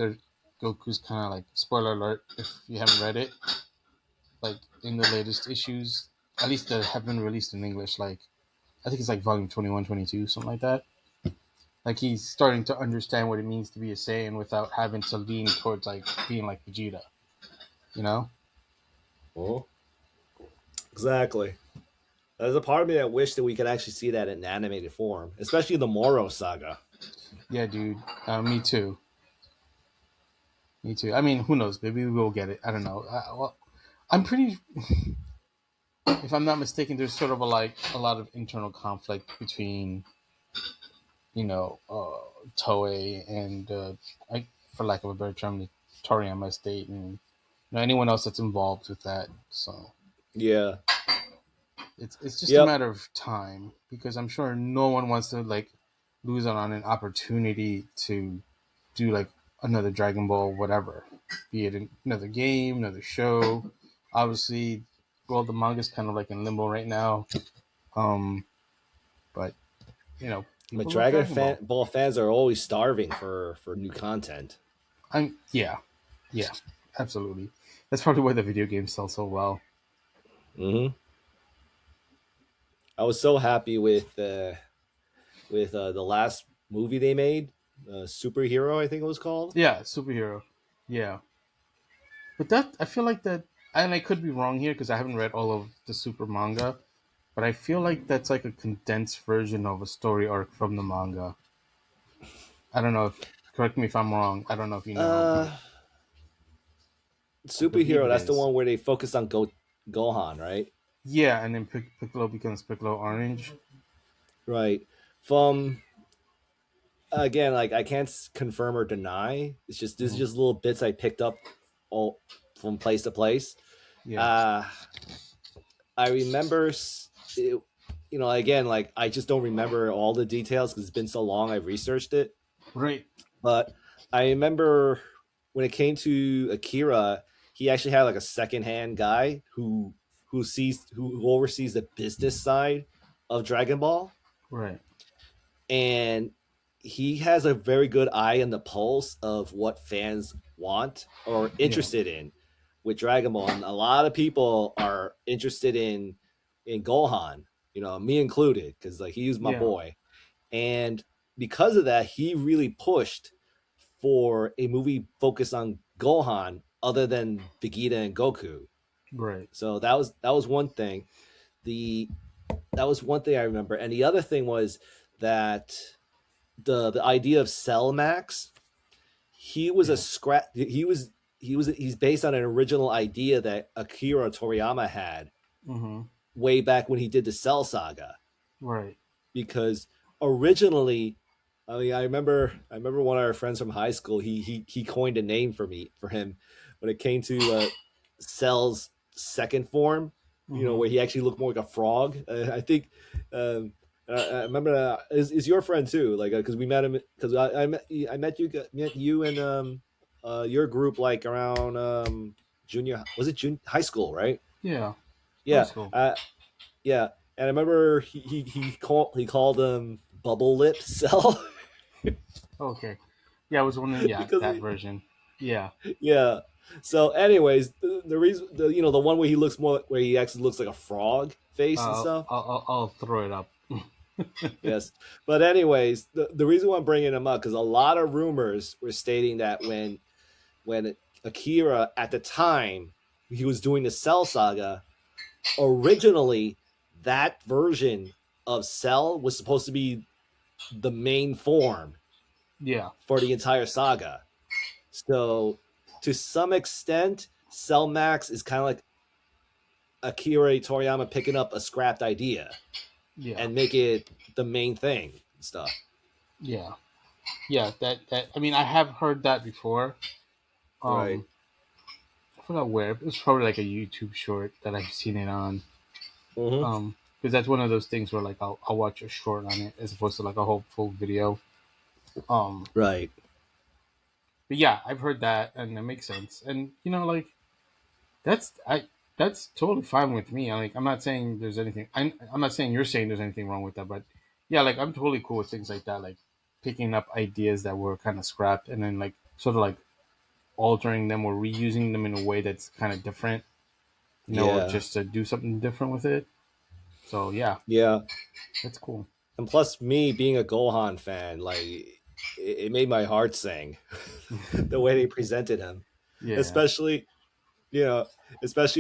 Goku's kind of like spoiler alert if you haven't read it. Like in the latest issues, at least that have been released in English. Like I think it's like volume 21, 22, something like that. Like he's starting to understand what it means to be a Saiyan without having to lean towards like being like Vegeta. You know? oh, exactly. There's a part of me that wish that we could actually see that in animated form, especially the Moro saga. Yeah, dude. Me too. Me too. I mean, who knows? Maybe we'll get it. I don't know. Well, I'm pretty. If I'm not mistaken, there's sort of a lot of internal conflict between, Toei and, for lack of a better term, the Toriyama estate and anyone else that's involved with that. So Yeah. it's just a matter of time because I'm sure no one wants to like lose out on an opportunity to do like another Dragon Ball, whatever, be it another game, another show. Obviously, well, the manga's kind of like in limbo right now. But But people love Dragon Ball fans are always starving for new content. Yeah, absolutely. That's probably why the video games sell so well. Mm-hmm. I was so happy with the last movie they made, Superhero, I think it was called. Yeah, superhero. Yeah, but that I feel like that, and I could be wrong here because I haven't read all of the Super manga, but I feel like that's like a condensed version of a story arc from the manga. I don't know if correct me if I'm wrong. I don't know if you know. Superhero, that's the one where they focus on Gohan, right? Yeah, and then Piccolo becomes Piccolo Orange. Right. From again, like I can't confirm or deny. It's just this is just little bits I picked up all from place to place. Yeah. I remember, again, like I just don't remember all the details because it's been so long. I've researched it. Right. But I remember when it came to Akira, he actually had like a secondhand guy who oversees the business side of Dragon Ball. Right. And he has a very good eye on the pulse of what fans want or interested in. with Dragon Ball, and a lot of people are interested in Gohan. You know, me included, because like he was my boy, and because of that, he really pushed for a movie focused on Gohan other than Vegeta and Goku. Right. So that was one thing. That was one thing I remember, and the other thing was that the idea of Cell Max, he was a scrap. He's based on an original idea that Akira Toriyama had way back when he did the Cell Saga. Right. Because originally, I mean, I remember one of our friends from high school. He coined a name for him when it came to Cell's second form. You know, where he actually looked more like a frog. I think. I remember is your friend too, like because we met him because I met you and your group like around high school, right? Yeah. Yeah. Yeah. And I remember he called him Bubble Lip Cell. Okay. Yeah, I was wondering. Yeah, that version. Yeah. Yeah. So, anyways, the reason the one where he actually looks like a frog face and stuff. I'll throw it up. Yes, but anyways, the reason why I'm bringing him up because a lot of rumors were stating that when Akira at the time he was doing the Cell Saga, originally that version of Cell was supposed to be the main form. Yeah. For the entire saga, so to some extent, Cell Max is kind of like Akira Toriyama picking up a scrapped idea. Yeah. And make it the main thing and stuff. Yeah. Yeah, that I mean I have heard that before. Right. I forgot where. It was probably like a YouTube short that I've seen it on. Because that's one of those things where like I'll watch a short on it as opposed to like a whole full video. Right. But yeah, I've heard that and it makes sense. And like that's totally fine with me. Like I'm not saying there's anything. I'm not saying you're saying there's anything wrong with that, but yeah, like I'm totally cool with things like that, like picking up ideas that were kind of scrapped and then like sort of like altering them or reusing them in a way that's kind of different, or just to do something different with it. So yeah, that's cool. And plus, me being a Gohan fan, like it made my heart sing the way they presented him, especially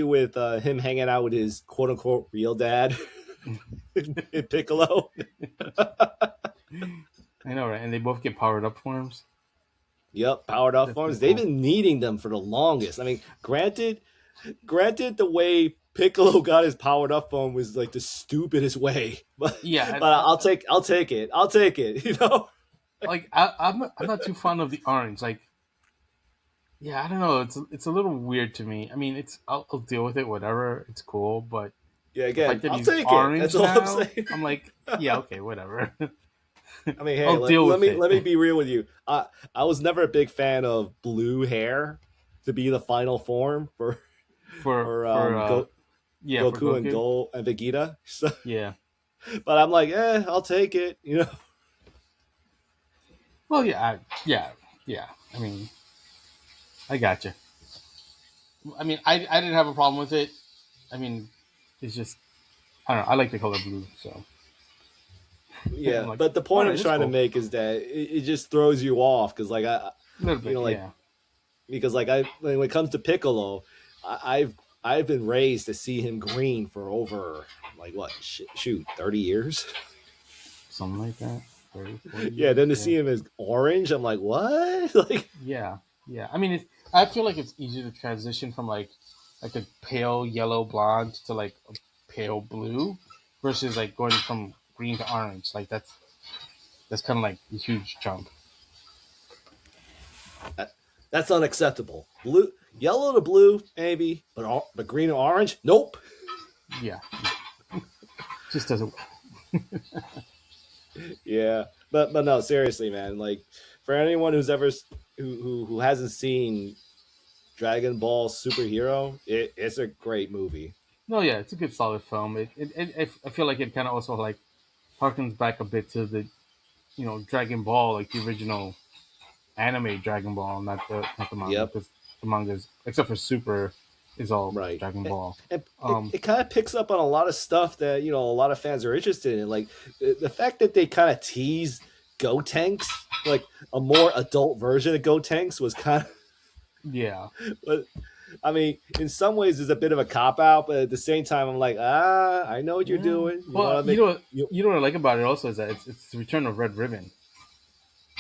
with him hanging out with his quote unquote real dad in Piccolo. I know, right? And they both get powered up forms. Yep, powered up forms. They've been needing them for the longest. I mean, granted, the way Piccolo got his powered up form was like the stupidest way. But I'll take it. You know, like I'm not too fond of the orange. Like, yeah, I don't know. It's a little weird to me. I mean, I'll deal with it. Whatever, it's cool. But yeah, again, I'll take it. That's all I'm saying. I'm like, yeah, okay, whatever. I mean, hey, let me be real with you. I was never a big fan of blue hair to be the final form for Goku and Vegeta. So, yeah, but I'm like, I'll take it. You know. Well, yeah. I mean, I gotcha. I mean, I didn't have a problem with it. I mean, it's just I don't know. I like the color blue, so. Yeah, like, but the point I'm trying to make is that it just throws you off because, like, because like when it comes to Piccolo, I've been raised to see him green for over like what 30 years, something like that. 30, 40 years, yeah, then to see him as orange, I'm like, what? Like, yeah. I mean, I feel like it's easier to transition from like a pale yellow blonde to like a pale blue versus like going from green to orange. Like that's kind of like a huge jump. That's unacceptable. Yellow to blue, maybe, but green to orange, nope. Yeah, just doesn't. Yeah, but no, seriously, man. Like, for anyone who's ever who hasn't seen Dragon Ball Superhero, it's a great movie. No, yeah, it's a good solid film. I feel like it kind of also like harkens back a bit to the, Dragon Ball, like the original anime Dragon Ball, not the manga. Because the mangas, except for Super, is all Dragon Ball. And it kind of picks up on a lot of stuff that, you know, a lot of fans are interested in. Like the fact that they kind of tease Gotenks, like a more adult version of Gotenks was kind of... Yeah. But I mean, in some ways it's a bit of a cop-out, but at the same time I'm like, I know what you're doing. You know what I like about it also is that it's the return of Red Ribbon.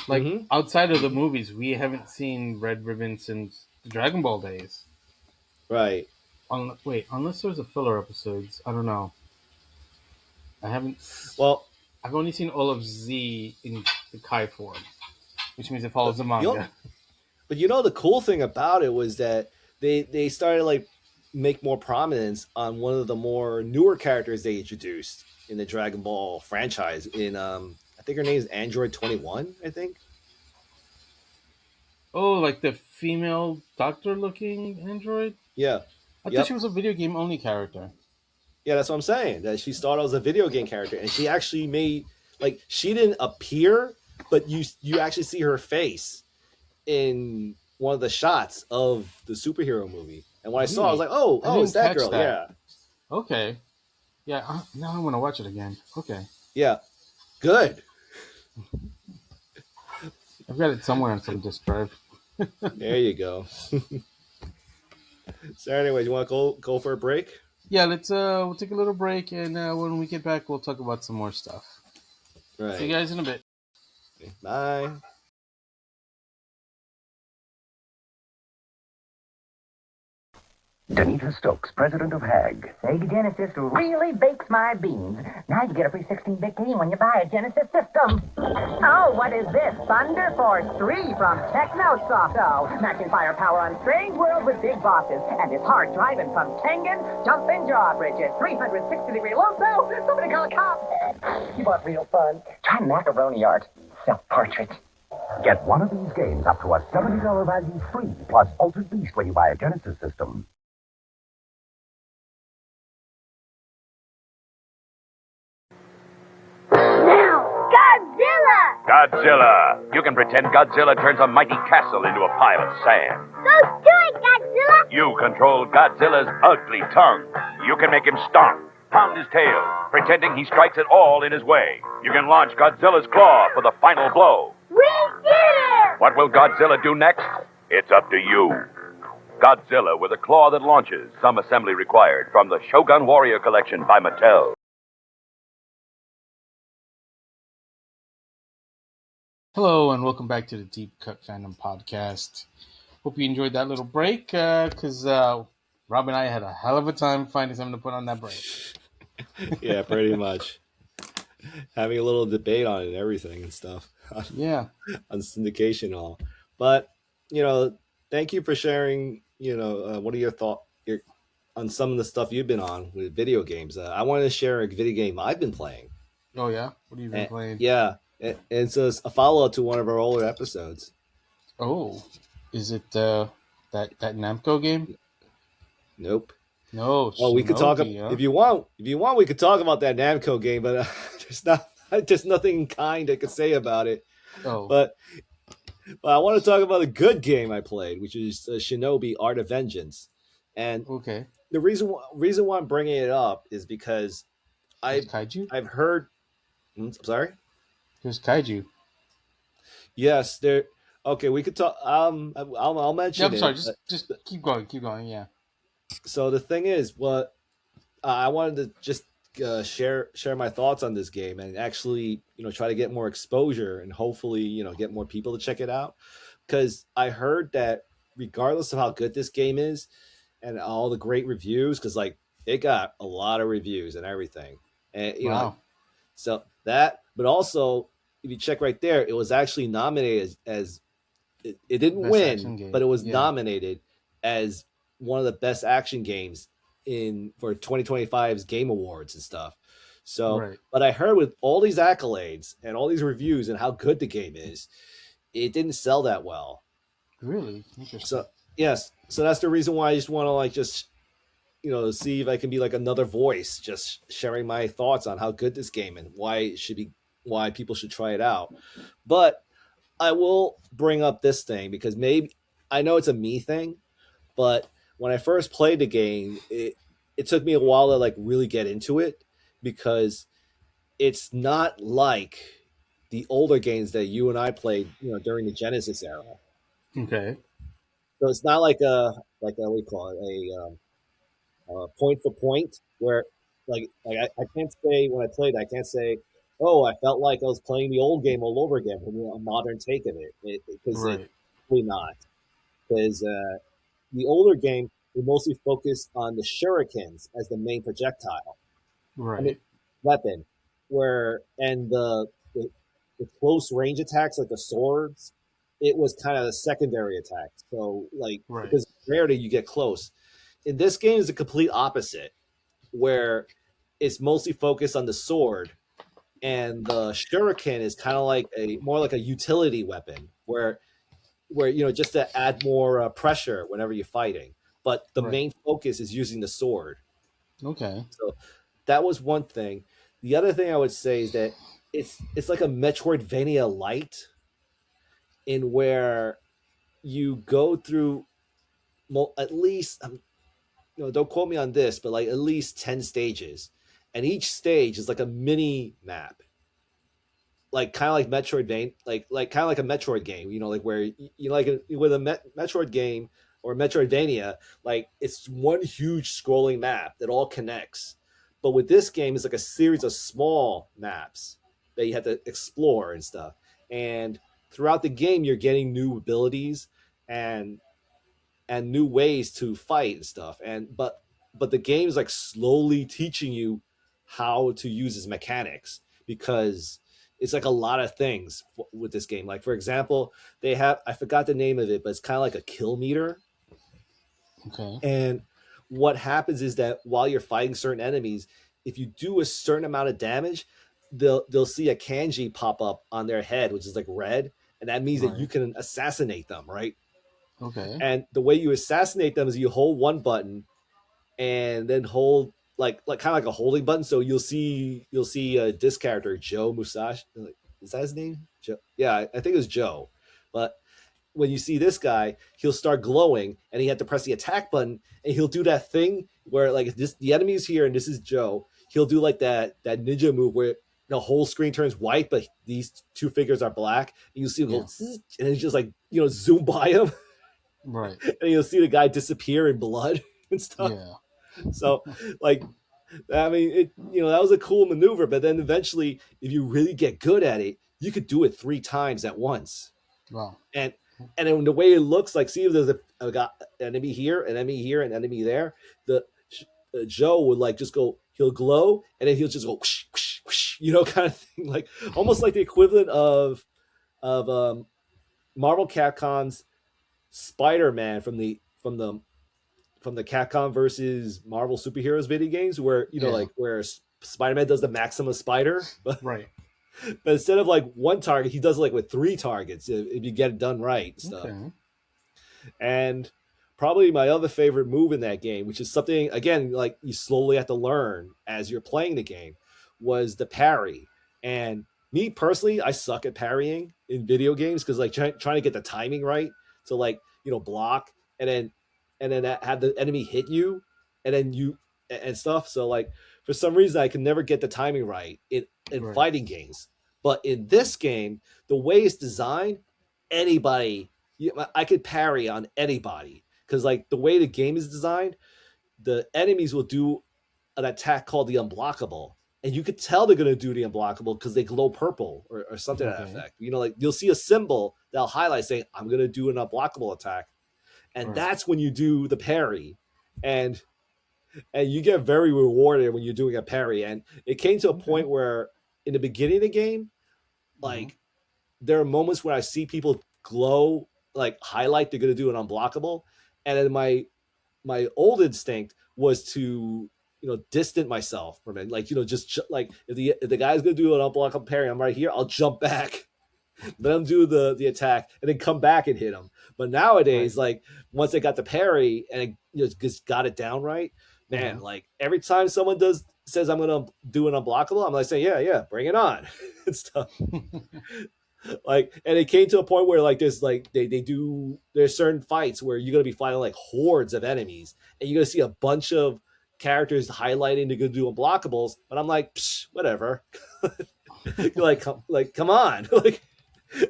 Like, outside of the movies, we haven't seen Red Ribbon since the Dragon Ball days. Right. Unless there's a filler episodes, I don't know. I haven't. Well, I've only seen all of Z in the Kai form, which means it follows the manga. But you know, the cool thing about it was that they started like make more prominence on one of the more newer characters they introduced in the Dragon Ball franchise. In I think her name is Android 21. I think. Oh, like the female doctor-looking android? Yeah. I thought she was a video game only character. Yeah, that's what I'm saying. That she started as a video game character, and she actually made, like, she didn't appear, but you actually see her face in one of the shots of the superhero movie. And when I saw it, I was like, oh, it's that girl. Yeah. Okay. Yeah, now I want to watch it again. Okay. Yeah. Good. I've got it somewhere on some disk drive. There you go. So anyways, you want to go for a break? Yeah, let's we'll take a little break, and when we get back, we'll talk about some more stuff. Right. See you guys in a bit. Bye. Donita Stokes, president of HAG. Sega Genesis really bakes my beans. Now you get a free 16-bit game when you buy a Genesis system. Oh, what is this? Thunder Force 3 from Technosoft. Oh, matching firepower on strange worlds with big bosses. And this hard driving from Tengen, jumping drawbridges, 360-degree loso. Somebody call a cop. You want real fun? Try macaroni art. Self-portrait. Get one of these games up to a $70 value free, plus Altered Beast when you buy a Genesis system. Godzilla! You can pretend Godzilla turns a mighty castle into a pile of sand. Go do it, Godzilla! You control Godzilla's ugly tongue. You can make him stomp, pound his tail, pretending he strikes it all in his way. You can launch Godzilla's claw for the final blow. We did it! What will Godzilla do next? It's up to you. Godzilla with a claw that launches, some assembly required, from the Shogun Warrior Collection by Mattel. Hello, and welcome back to the Deep Cut Fandom Podcast. Hope you enjoyed that little break, because Rob and I had a hell of a time finding something to put on that break. Yeah, pretty much. Having a little debate on it and everything and stuff. Yeah. On syndication and all. But, you know, thank you for sharing, you know, what are your thoughts on some of the stuff you've been on with video games. I wanted to share a video game I've been playing. Oh, yeah? What have you been playing? Yeah. It's a follow-up to one of our older episodes. Oh, is it that Namco game? Nope. No. Well, we could talk if you want. We could talk about that Namco game, but there's nothing kind I could say about it. Oh. But I want to talk about a good game I played, which is Shinobi Art of Vengeance. And okay, the reason why I'm bringing it up is because I've heard. I'm sorry. There's kaiju. Yes, there. Okay, we could talk. I'll mention. Yeah, I'm sorry. Just keep going. Keep going. Yeah. So the thing is, what I wanted to just share my thoughts on this game and actually, you know, try to get more exposure and hopefully, you know, get more people to check it out. Because I heard that regardless of how good this game is and all the great reviews, because like it got a lot of reviews and everything, and you know, so that, but also. If you check right there, it was actually nominated as it didn't win, but it was nominated as one of the best action games for 2025's Game Awards and stuff. So, but I heard with all these accolades and all these reviews and how good the game is, it didn't sell that well. Really? Interesting. So yes, so that's the reason why I just want to like just see if I can be like another voice, just sharing my thoughts on how good this game and why people should try it out. But I will bring up this thing because maybe I know it's a me thing, but when I first played the game, it took me a while to like really get into it because it's not like the older games that you and I played, during the Genesis era. Okay. So it's not like a what do you call it, point for point where I can't say when I played, I can't say, oh, I felt like I was playing the old game all over again from a modern take of it, because Right. it's really not. Because the older game, we mostly focused on the shurikens as the main projectile. Right. I mean, weapon, and the close range attacks like the swords, it was kind of a secondary attack. So Right. because rarely you get close. In this game is the complete opposite, where it's mostly focused on the sword, and the shuriken is kind of like more like a utility weapon, where just to add more pressure whenever you're fighting. But the main focus is using the sword. Okay. So that was one thing. The other thing I would say is that it's like a Metroidvania light, in where you go through at least, don't quote me on this, but like at least 10 stages, and each stage is like a mini map, like kind of like Metroidvania, like kind of like a Metroid game, like where with a Metroid game or Metroidvania, like it's one huge scrolling map that all connects. But with this game, it's like a series of small maps that you have to explore and stuff. And throughout the game, you're getting new abilities and new ways to fight and stuff. But the game is like slowly teaching you how to use its mechanics, because it's like a lot of things with this game. Like, for example, they have, I forgot the name of it, but it's kind of like a kill meter. Okay. And what happens is that while you're fighting certain enemies, if you do a certain amount of damage, they'll see a kanji pop up on their head, which is like red, and that means that you can assassinate them, right? Okay. And the way you assassinate them is you hold one button and then hold like kind of like a holding button. So you'll see this character, Joe Musashi. Is that his name? Joe? Yeah, I think it was Joe. But when you see this guy, he'll start glowing, and he had to press the attack button, and he'll do that thing where like the enemy's here and this is Joe. He'll do like that ninja move where the whole screen turns white, but these two figures are black. And you see him go, and it's just like zoom by him. Right. And you'll see the guy disappear in blood and stuff. Yeah. So, like, I mean, that was a cool maneuver. But then eventually, if you really get good at it, you could do it 3 times at once. Wow. And then the way it looks, like, see if there's an enemy here, an enemy here, an enemy there. Joe would like just go. He'll glow, and then he'll just go, whoosh, whoosh, whoosh, kind of thing, like almost like the equivalent of Marvel Capcom's Spider-Man from the Capcom versus Marvel superheroes video games, where like where Spider-Man does the Maxima Spider, but instead of like one target, he does it like with 3 targets if you get it done right and stuff. Okay. And probably my other favorite move in that game, which is something again like you slowly have to learn as you're playing the game, was the parry. And me personally, I suck at parrying in video games because like trying to get the timing right. So like, block and then have the enemy hit you and then and stuff. So like for some reason I can never get the timing right in fighting games. But in this game, the way it's designed, I could parry on anybody. Because like the way the game is designed, the enemies will do an attack called the unblockable. And you could tell they're going to do the unblockable because they glow purple or something to that effect. Like you'll see a symbol that'll highlight saying, I'm going to do an unblockable attack. And that's when you do the parry. And you get very rewarded when you're doing a parry. And it came to a point where in the beginning of the game, like there are moments where I see people glow, like highlight they're going to do an unblockable. And then my old instinct was to distant myself from it, like just like if the guy's gonna do an unblockable parry, I'm right here, I'll jump back, let him do the attack, and then come back and hit him. But nowadays, like once I got the parry and just got it down right, man, like every time someone says I'm gonna do an unblockable, I'm like saying yeah, bring it on and stuff. Like, and it came to a point where like there's certain fights where you're gonna be fighting like hordes of enemies, and you're gonna see a bunch of characters highlighting to go do unblockables. But I'm like, psh, whatever. Come on, like,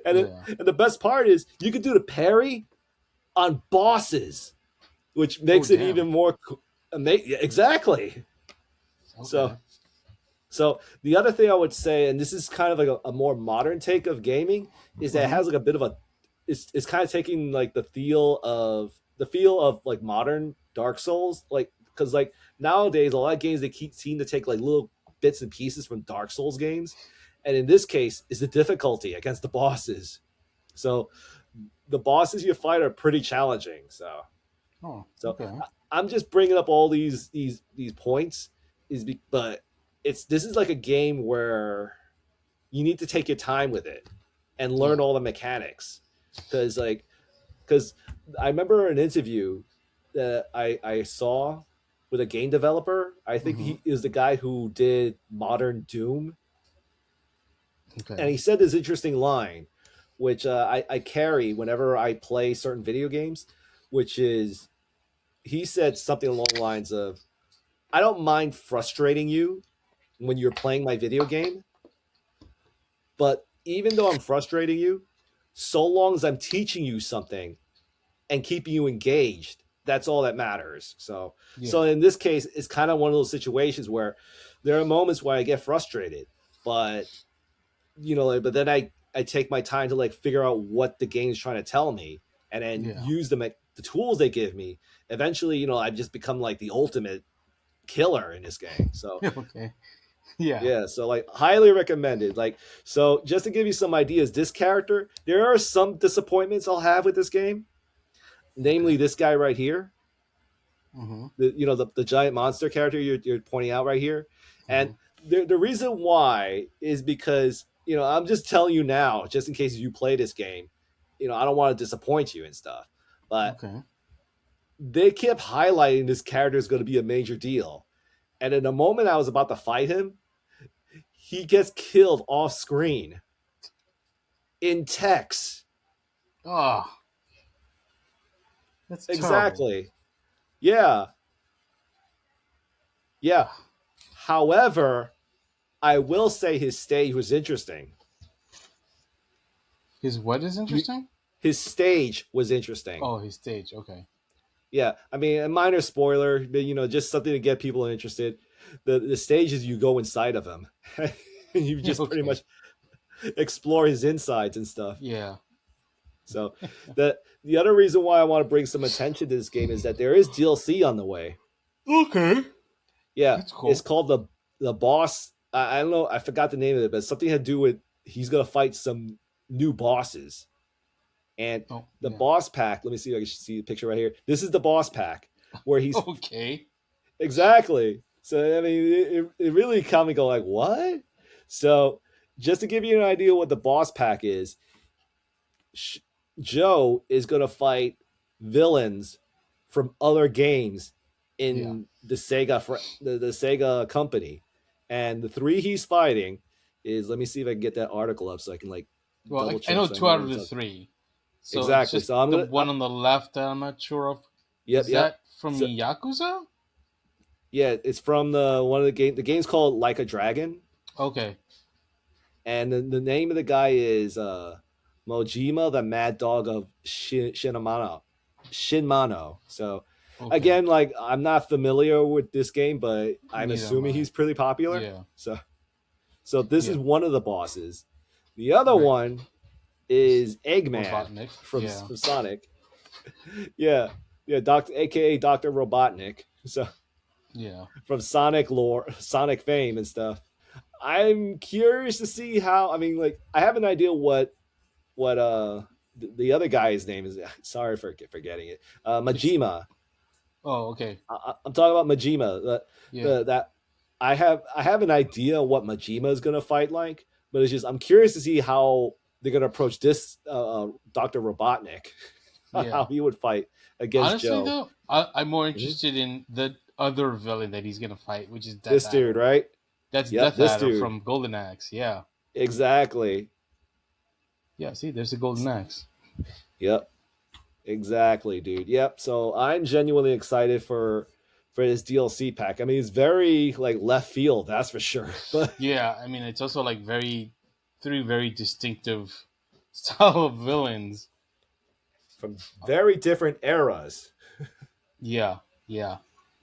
and the best part is you can do the parry on bosses, which makes it even more amazing. Exactly. Okay. So the other thing I would say, and this is kind of like a more modern take of gaming, is that it has like a bit of a, it's kind of taking like the feel of like modern Dark Souls, like because like nowadays a lot of games they seem to take like little bits and pieces from Dark Souls games, and in this case is the difficulty against the bosses. So the bosses you fight are pretty challenging. I'm just bringing up all these points but this is like a game where you need to take your time with it and learn all the mechanics, because I remember an interview that I saw with a game developer. I think he is the guy who did modern Doom, and he said this interesting line, which I carry whenever I play certain video games, which is he said something along the lines of, I don't mind frustrating you when you're playing my video game, but even though I'm frustrating you, so long as I'm teaching you something and keeping you engaged, that's all that matters. So in this case, it's kind of one of those situations where there are moments where I get frustrated, but but then I take my time to like figure out what the game is trying to tell me, and then use the tools they give me. Eventually, I've just become like the ultimate killer in this game. So so like highly recommended. Like, so just to give you some ideas, this character, there are some disappointments I'll have with this game, namely this guy right here, the giant monster character you're pointing out right here. And the reason why is because I'm just telling you now, just in case you play this game, I don't want to disappoint you and stuff, but they kept highlighting this character is going to be a major deal. And in the moment I was about to fight him, he gets killed off screen in text. Oh, that's exactly terrible. Yeah. However, I will say his stage was interesting. His what is interesting? His stage was interesting. Oh, his stage. Okay. Yeah, I mean, a minor spoiler, but just something to get people interested. The stages you go inside of him, and you just pretty much explore his insides and stuff. Yeah. So the other reason why I want to bring some attention to this game is that there is DLC on the way. Okay. Yeah, that's cool. It's called the boss. I don't know, I forgot the name of it, but something had to do with he's gonna fight some new bosses. And the boss pack, let me see if I can see the picture right here. This is the boss pack where he's okay. Exactly. So I mean, it really kind of go like, what? So just to give you an idea what the boss pack is, Joe is gonna fight villains from other games in the Sega the Sega company, and the 3 he's fighting is, let me see if I can get that article up so I can like. Well, I know 2 out of the 3. So exactly. So I'm the one on the left that I'm not sure of. Yep. Is that from Yakuza? Yeah, it's from one of the game. The game's called Like a Dragon. Okay. And the name of the guy is Mojima, the Mad Dog of Shinmano. So again, like, I'm not familiar with this game, but I'm assuming he's pretty popular. Yeah. So this is one of the bosses. The other one is Eggman from Sonic. yeah, aka Dr. Robotnik. So from Sonic lore, Sonic fame and stuff. I'm curious to see how. I mean, like, I have an idea what the other guy's name is. Sorry for forgetting it. Majima. Oh, okay. I'm talking about Majima. That I have an idea what Majima is gonna fight like, but it's just I'm curious to see how they're gonna approach this Dr. Robotnik. How he would fight against Joe. Honestly, though, I'm more interested in the other villain that he's gonna fight, which is this dude, right? That's Death Adder from Golden Axe. Yeah, exactly. Yeah, see, there's a golden axe. Yep. Exactly, dude. Yep. So I'm genuinely excited for this DLC pack. I mean, it's very like left field, that's for sure. But Yeah, I mean, it's also like three very distinctive style of villains. from very different eras. Yeah, yeah,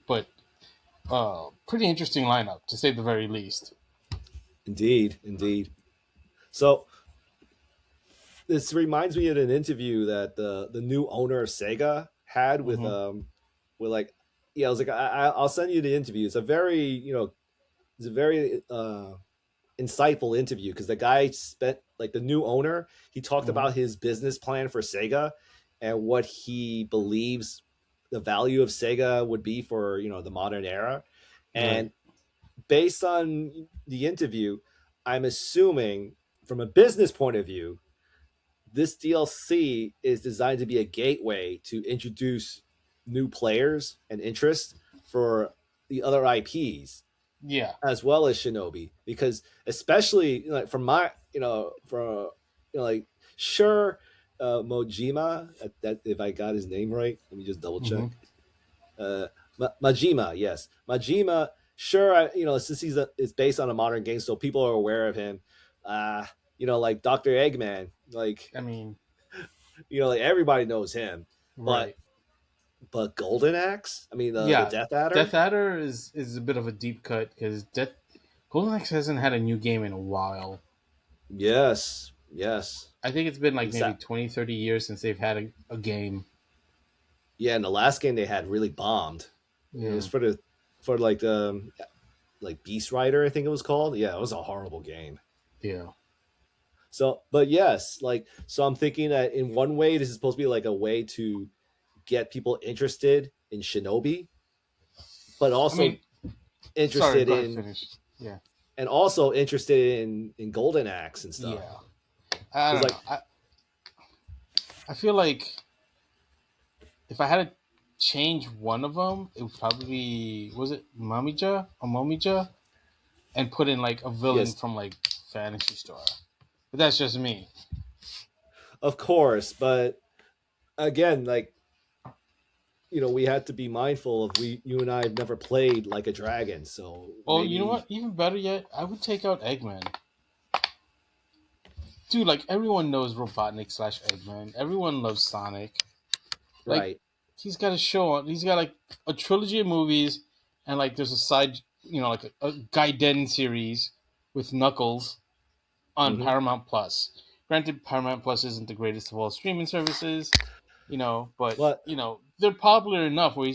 but pretty interesting lineup to say the very least. Indeed, indeed. So this reminds me of an interview that the new owner of Sega had with with like, yeah, I was like, I'll send you the interview. It's a very, it's a very insightful interview because the guy spent, like, the new owner, he talked about his business plan for Sega and what he believes the value of Sega would be for, the modern era. And based on the interview, I'm assuming from a business point of view, this DLC is designed to be a gateway to introduce new players and interest for the other IPs. Yeah, as well as Shinobi, because especially like from my, like, sure, Mojima, that if I got his name right, let me just double check. Majima, yes, Majima. Sure, since it's based on a modern game, so people are aware of him. Like Dr. Eggman, like, I mean, like everybody knows him, right. But Golden Axe, I mean, the Death Adder. Death Adder is a bit of a deep cut because Golden Axe hasn't had a new game in a while. Yes. I think it's been like maybe 20, 30 years since they've had a game. Yeah, and the last game they had really bombed. Yeah. It was for like Beast Rider, I think it was called. Yeah, it was a horrible game. Yeah. So, but yes, like, so I'm thinking that in one way, this is supposed to be like a way to get people interested in Shinobi, but also interested and also interested in Golden Axe and stuff. Yeah, I don't know. I feel like if I had to change one of them, it would probably be, was it Momija, and put in like a villain from like Fantasy Star. But that's just me. Of course, but again, like, we had to be mindful of you and I have never played Like a Dragon, so. Well, you know what? Even better yet, I would take out Eggman. Dude, like, everyone knows Robotnik / Eggman. Everyone loves Sonic. Like, right. He's got a show. He's got like a trilogy of movies, and like there's a side, like a Gaiden series with Knuckles on Paramount Plus. Granted, Paramount Plus isn't the greatest of all streaming services, but they're popular enough where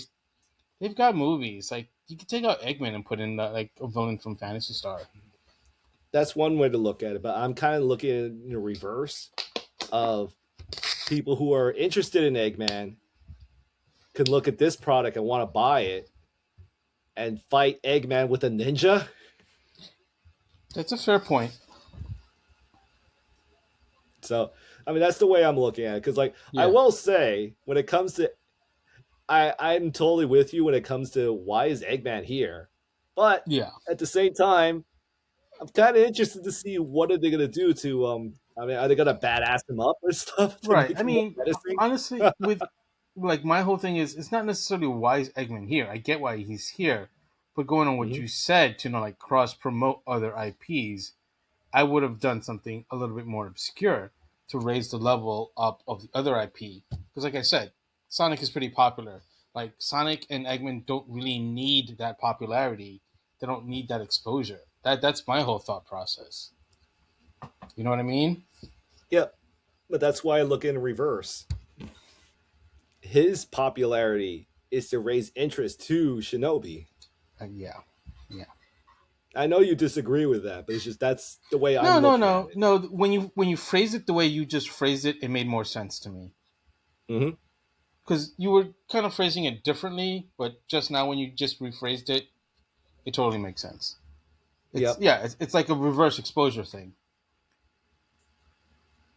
they've got movies. Like, you could take out Eggman and put in like a villain from Phantasy Star. That's one way to look at it, but I'm kind of looking at it in the reverse of people who are interested in Eggman can look at this product and want to buy it and fight Eggman with a ninja. That's a fair point. So, I mean, that's the way I'm looking at it. Because, like, I will say, when it comes to... I'm totally with you when it comes to why is Eggman here. But at the same time, I'm kind of interested to see what are they going to do to... I mean, are they going to badass him up or stuff? Right. I mean, honestly, with... Like, my whole thing is, it's not necessarily why is Eggman here. I get why he's here. But going on what you said to, like, cross-promote other IPs, I would have done something a little bit more obscure to raise the level up of the other IP. Because, like I said, Sonic is pretty popular. Like, Sonic and Eggman don't really need that popularity. They don't need that exposure. That's my whole thought process. You know what I mean? Yeah. But that's why I look in reverse. His popularity is to raise interest to Shinobi. Yeah. I know you disagree with that, but it's just that's the way I'm looking at it. No. When you phrase it the way you just phrased it, it made more sense to me. Because you were kind of phrasing it differently, but just now when you just rephrased it, it totally makes sense. It's like a reverse exposure thing.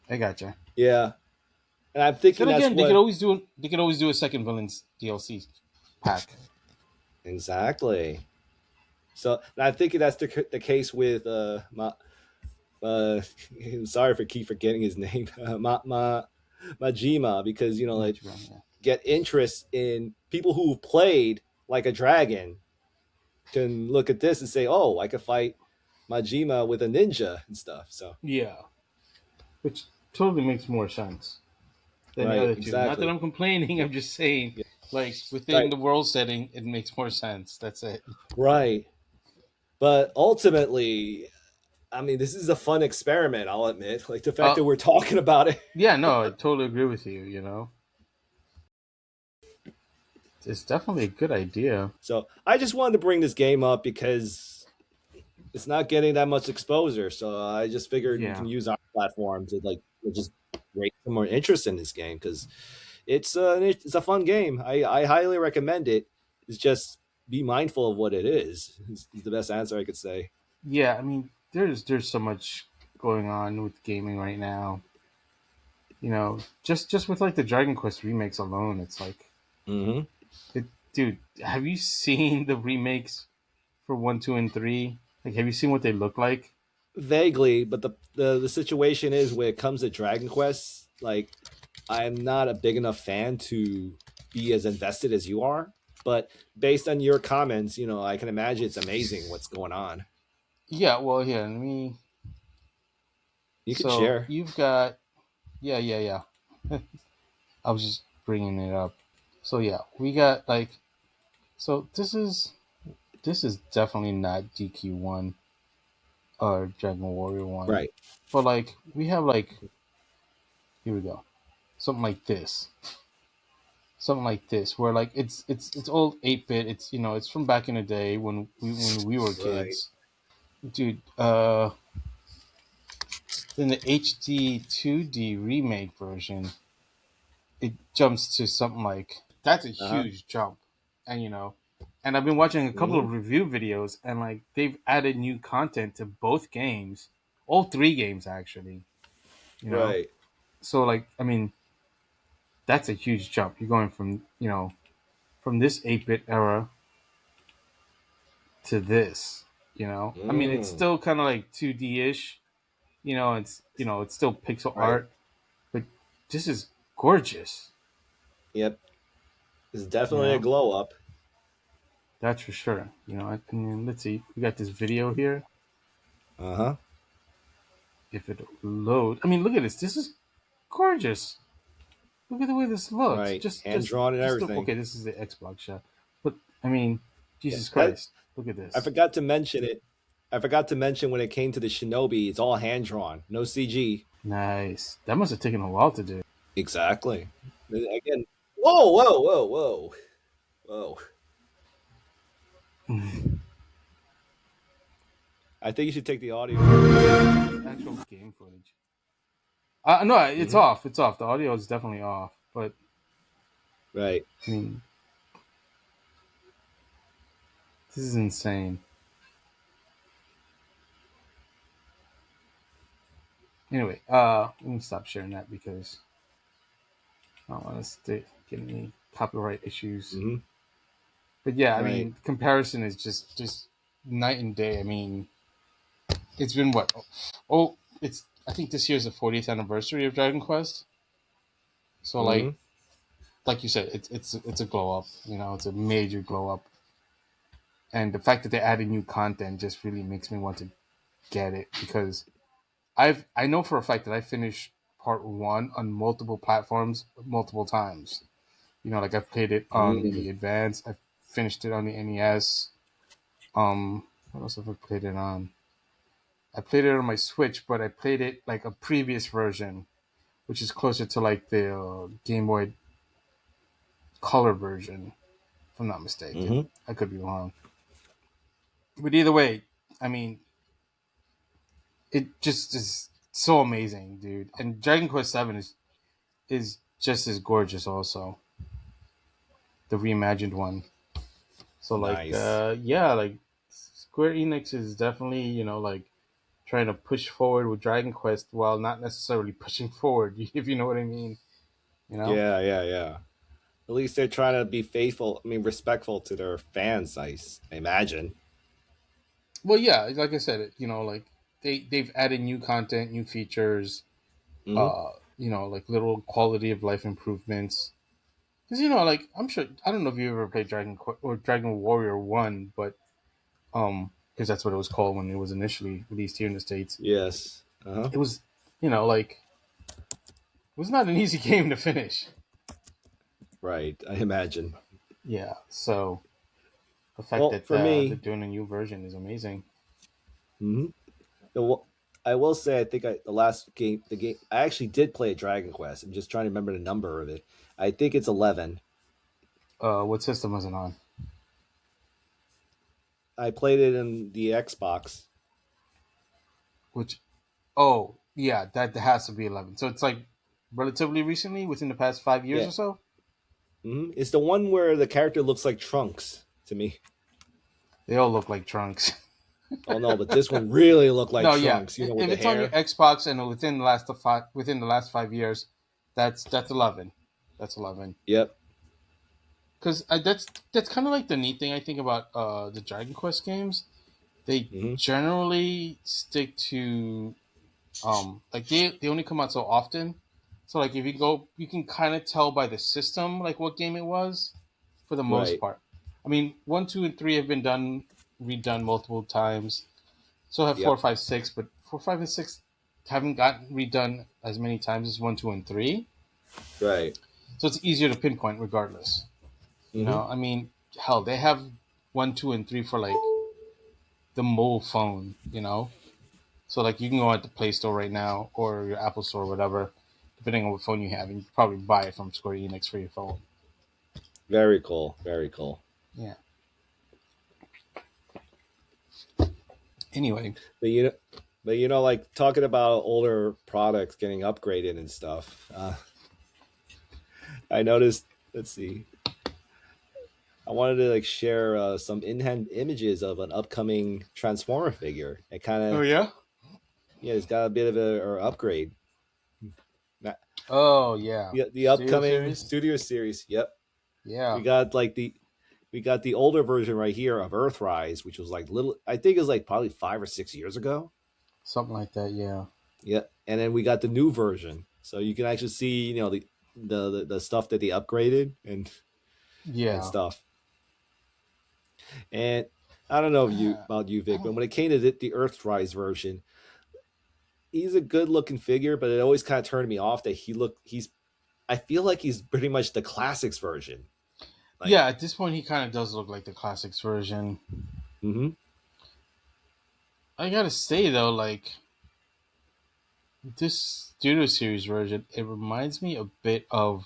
I gotcha. Yeah. And I'm thinking then again, they could always do a second villains DLC pack. Exactly. So I'm thinking that's the case with I'm sorry for keep forgetting his name, Majima, because like get interest in people who've played like a dragon can look at this and say, oh, I could fight Majima with a ninja and stuff. So yeah, which totally makes more sense than the right, other two. exactly. Not that I'm complaining. I'm just saying, Yeah. like within the world setting, it makes more sense. That's it. Right. But ultimately, I mean, this is a fun experiment, I'll admit. Like the fact that we're talking about it. Yeah, no, I totally agree with you, you know. It's definitely a good idea. So I just wanted to bring this game up because it's not getting that much exposure. So I just figured we can use our platform to like just create some more interest in this game because it's a fun game. I highly recommend it. It's just be mindful of what it is. Is the best answer I could say. Yeah, I mean, there's so much going on with gaming right now. You know, just with like the Dragon Quest remakes alone, it's like, dude, have you seen the remakes for 1, 2, and 3? Like, have you seen what they look like? Vaguely, but the situation is when it comes to Dragon Quest, like I'm not a big enough fan to be as invested as you are. But based on your comments, I can imagine it's amazing what's going on. Yeah, well, here, let me. You can share. You've got, yeah. I was just bringing it up. So yeah, we got like, so this is definitely not DQ1 or Dragon Warrior 1, right? But like we have like, here we go, something like this. Something like this, where like it's old 8-bit. It's it's from back in the day when we were kids, dude. In the HD 2D remake version, it jumps to something like that's a huge jump, and and I've been watching a couple of review videos, and like they've added new content to both games, all 3 games actually. Right. So like, I mean, that's a huge jump. You're going from from this 8-bit era to this, I mean, it's still kind of like 2D-ish, it's still pixel art, but this is gorgeous. Yep. It's definitely a glow up. That's for sure. I mean, let's see. We got this video here. If it load, I mean, look at this. This is gorgeous. Look at the way this looks. Right. Just hand drawn and everything. Okay, this is the Xbox shot. But I mean, Jesus Christ. Look at this. I forgot to mention it. I forgot to mention when it came to the Shinobi, it's all hand drawn, no CG. Nice. That must have taken a while to do. Exactly. Again, whoa. I think you should take the audio. Actual game footage. No, it's off. It's off. The audio is definitely off. But right. I mean, this is insane. Anyway, let me stop sharing that because I don't want to get any copyright issues. But yeah, I mean, comparison is just night and day. I mean, it's been what? I think this year is the 40th anniversary of Dragon Quest. So like you said, it's a glow up. It's a major glow up. And the fact that they added new content just really makes me want to get it because I know for a fact that I finished part 1 on multiple platforms multiple times. Like I've played it on the Advance. I finished it on the NES. What else have I played it on? I played it on my Switch, but I played it like a previous version, which is closer to like the Game Boy Color version, if I'm not mistaken. I could be wrong. But either way, I mean, it just is so amazing, dude. And Dragon Quest VII is just as gorgeous also. The reimagined one. So like like Square Enix is definitely, like trying to push forward with Dragon Quest while not necessarily pushing forward, if you know what I mean. Yeah. At least they're trying to be faithful, respectful to their fans, I imagine. Well, yeah, like I said, like they've added new content, new features, Mm-hmm. like little quality of life improvements. Because like I'm sure I don't know if you ever played Dragon Warrior One, but because that's what it was called when it was initially released here in the States. Yes. Uh-huh. It was, like it was not an easy game to finish. Right. I imagine. Yeah, so the fact Well, that for they're me, doing a new version is amazing. mhm. I will say I think the game I actually did play a Dragon Quest. I'm just trying to remember the number of it. I think it's 11. What system was it on? I played it in the Xbox. Which, oh yeah, that has to be 11. So it's like relatively recently, within the past 5 years Yeah. or so. It's the one where the character looks like Trunks to me. They all look like Trunks. Oh no, but this one really looked like No, yeah. Trunks. If With the it's on your hair. Xbox and within the last 5 years, that's 11. That's 11. Yep. Because that's kind of like the neat thing I think about the Dragon Quest games. They hmm generally stick to like they only come out so often. So like if you go, you can kind of tell by the system like what game it was, for the most Right. part. I mean, 1, 2, and 3 have been redone multiple times. So have 4, Yep. 5, 6, but 4, 5, and 6 haven't gotten redone as many times as 1, 2, and 3. Right. So it's easier to pinpoint regardless. hmm I mean, hell, they have 1, 2, and 3 for like the mobile phone. So like you can go at the Play Store right now or your Apple Store, or whatever, depending on what phone you have, and you can probably buy it from Square Enix for your phone. Very cool. Very cool. Yeah. Anyway, but like talking about older products getting upgraded and stuff. I noticed. Let's see. I wanted to like share some in-hand images of an upcoming Transformer figure. It kind of yeah. it's got a bit of a upgrade. Oh yeah. Yeah, the Studio upcoming series? Studio Series. Yep, Yeah. we got the older version right here of Earthrise, which was like little. I think it was like probably 5 or 6 years ago. Something like that. Yeah. Yeah, and then we got the new version, so you can actually see the stuff that they upgraded and Yeah. stuff. And I don't know about you, Vic, but when it came to the Earthrise version, he's a good looking figure, but it always kind of turned me off that I feel like he's pretty much the classics version. Like, yeah, at this point he kind of does look like the classics version. mm-hmm. I gotta say though, like this Studio Series version, it reminds me a bit of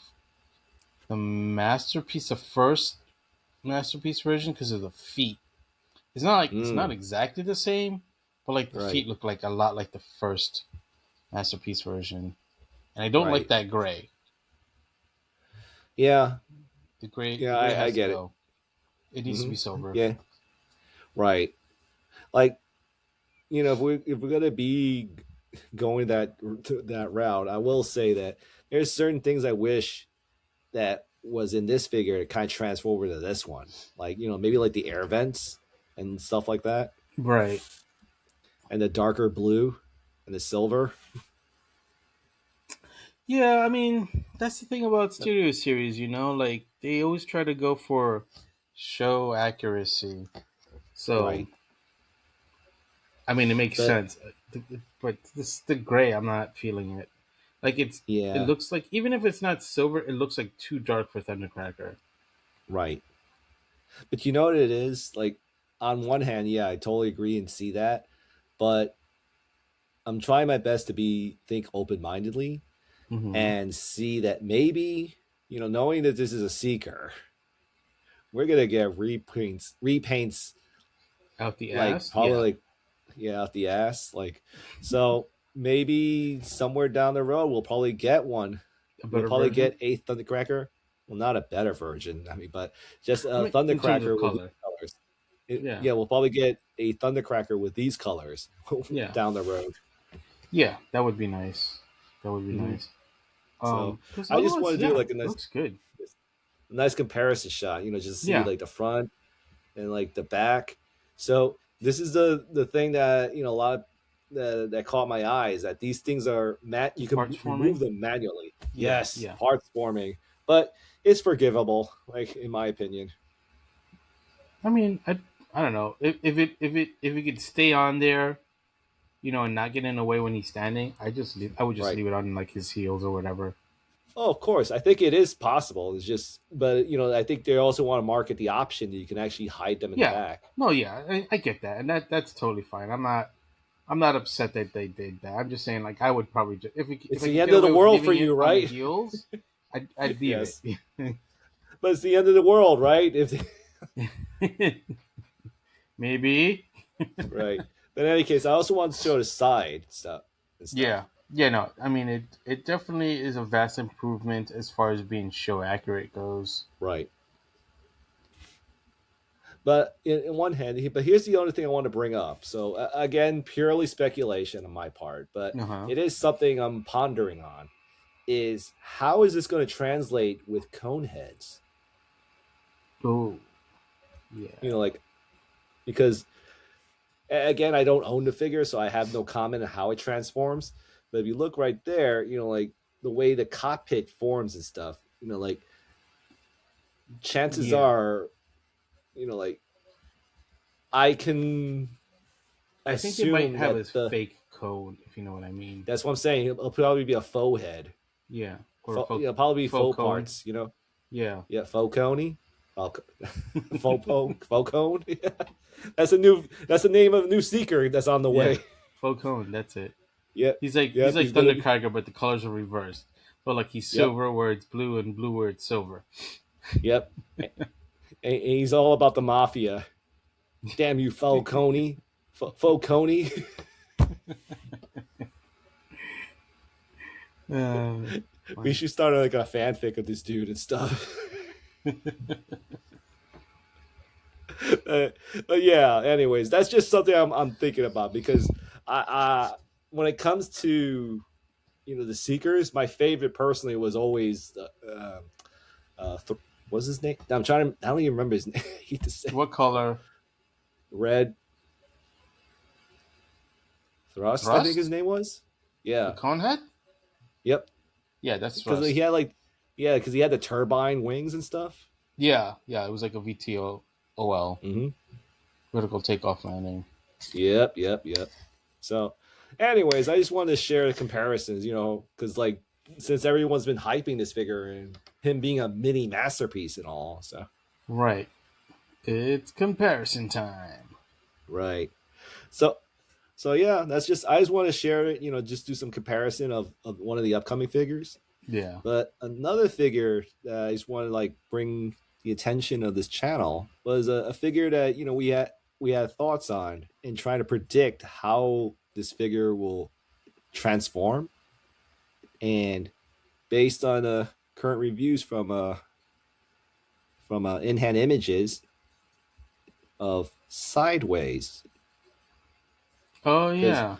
the Masterpiece, the first Masterpiece version, because of the feet. It's not exactly the same, but like the feet look like a lot like the first Masterpiece version, and I don't like that gray. Yeah, the gray. Yeah, the gray has I get to go. It needs to be silver. Yeah, right. Like, if we're gonna be going that route, I will say that there's certain things I wish that was in this figure to kind of transfer over to this one. Like, maybe like the air vents and stuff like that. Right. And the darker blue and the silver. Yeah, I mean, that's the thing about Studio Series, like they always try to go for show accuracy. So, Right. I mean, it makes sense. But the gray, I'm not feeling it. Like it looks like, even if it's not silver, it looks like too dark for Thundercracker. Right. But you know what it is? Like, on one hand, yeah, I totally agree and see that. But I'm trying my best to think open-mindedly and see that maybe, knowing that this is a Seeker, we're going to get repaints out the ass? Probably out the ass. Like, so maybe somewhere down the road, we'll probably get one. We'll probably get a Thundercracker. Well, not a better version, but just a Thundercracker with these colors. We'll probably get a Thundercracker with these colors down the road. Yeah, that would be nice. Nice. So I just want to do like a nice, looks good. A nice comparison shot. Just see like the front and like the back. So this is the thing that a lot of that caught my eye is that these things are you can remove them manually. Yes, parts forming, but it's forgivable, like in my opinion. I mean, I don't know if it could stay on there, and not get in the way when he's standing. I would just leave it on like his heels or whatever. Oh, of course. I think it is possible. It's just, but I think they also want to market the option that you can actually hide them in the back. No, yeah, I get that, and that's totally fine. I'm not upset that they did that. I'm just saying, like, I would probably just it's the end of the world for you, right? Heels, I'd leave it. But it's the end of the world, right? Maybe. Right. But in any case, I also want to show the side stuff. Yeah. No. I mean, it definitely is a vast improvement as far as being show accurate goes. Right. But in one hand, but here's the only thing I want to bring up. So again, purely speculation on my part, but it is something I'm pondering on. Is how is this going to translate with cone heads? Oh, yeah. Because again, I don't own the figure, so I have no comment on how it transforms. But if you look right there, the way the cockpit forms and stuff, chances are, I can. I think it might have a fake cone, if you know what I mean. That's what I'm saying. It'll probably be a faux head. Yeah, or probably faux parts. Yeah. Yeah, faux coney. Faux cone. Yeah. That's the name of a new seeker that's on the way. Faux cone. That's it. Yeah, he's like Thundercracker, but the colors are reversed. So like he's silver where it's blue, and blue where it's silver. Yep. And he's all about the mafia. Damn you, faux coney. Faux coney. We should start like a fanfic of this dude and stuff. But yeah, anyways, that's just something I'm thinking about, because I when it comes to the Seekers, my favorite personally was always what's his name? I don't even remember his name. What color? Red. Thrust, I think his name was. Yeah. The Conehead? Yep. Yeah, that's Thrust. Because he had because he had the turbine wings and stuff. Yeah, it was like a VTOL. Mm-hmm. Vertical takeoff landing. Yep. So, anyways, I just wanted to share the comparisons, because since everyone's been hyping this figure and him being a mini masterpiece and all, so. Right. It's comparison time. Right. So yeah, I just want to share it, just do some comparison of one of the upcoming figures. Yeah. But another figure that I just want to bring the attention of this channel was a figure that, we had thoughts on in trying to predict how this figure will transform. And based on current reviews from in-hand images of Sideways. Oh, yeah.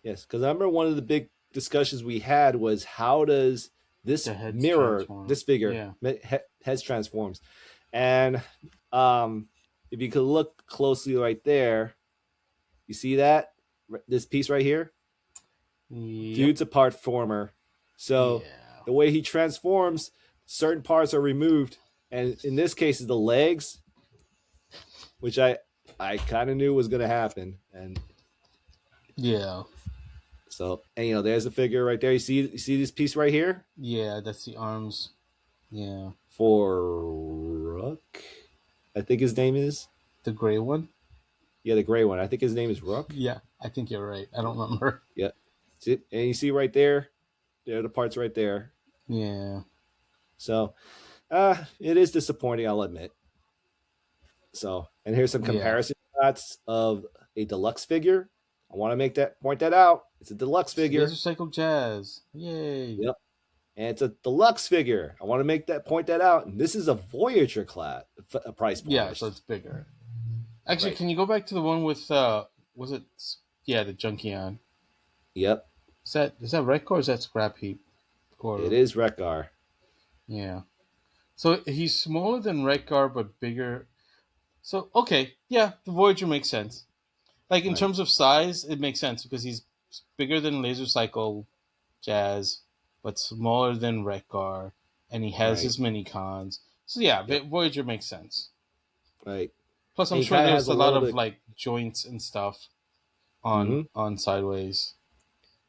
Yes, because I remember one of the big discussions we had was how does this mirror this figure heads transforms. And if you could look closely right there, you see that? This piece right here? Yep. Dude's a part former. So the way he transforms, certain parts are removed. And in this case, is the legs, which I kind of knew was going to happen. And yeah. So, and there's a figure right there. You see this piece right here? Yeah, that's the arms. Yeah. For Rook, I think his name is. The gray one? Yeah, the gray one. I think his name is Rook. Yeah, I think you're right. I don't remember. Yeah. See, and you see right there? There are the parts right there. Yeah. So, it is disappointing, I'll admit. So, and here's some comparison shots of a deluxe figure. I want to point that out. It's a deluxe figure. It's Cycle Jazz. Yay. Yep. And it's a deluxe figure. I want to point that out. And this is a Voyager class price point. Yeah, so it's bigger. Actually, Can you go back to the one with the Junkion? Yep. Is that Rekgar or is that Scrap Heap? It is Rekgar. Yeah. So he's smaller than Rekgar but bigger. So okay, yeah, the Voyager makes sense. Like in terms of size, it makes sense because he's bigger than Laser Cycle Jazz, but smaller than Rekgar, and he has his mini cons. So yeah, Voyager makes sense. Right. Plus, I'm sure there's a lot of like joints and stuff on Sideways.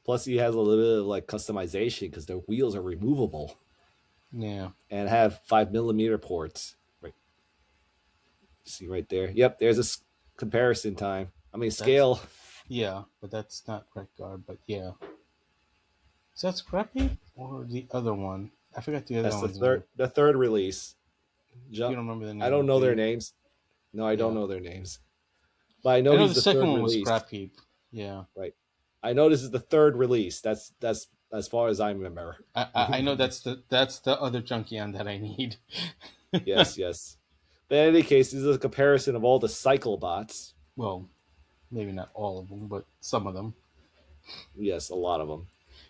Plus, he has a little bit of like customization because their wheels are removable. Yeah. And have 5mm ports. Right. See right there. Yep. There's a comparison time. I mean, scale. Yeah, but that's not Rekgar. But yeah. Is that Scrappy or the other one? I forgot the other one. That's the third release. You don't remember the name? I don't know their names. No, I don't know their names. But I know the second one was Scrap Heap. Yeah. Right. I know this is the third release. That's as far as I remember. I know that's the other Junkion that I need. yes. But in any case, this is a comparison of all the cycle bots. Well, maybe not all of them, but some of them. Yes, a lot of them.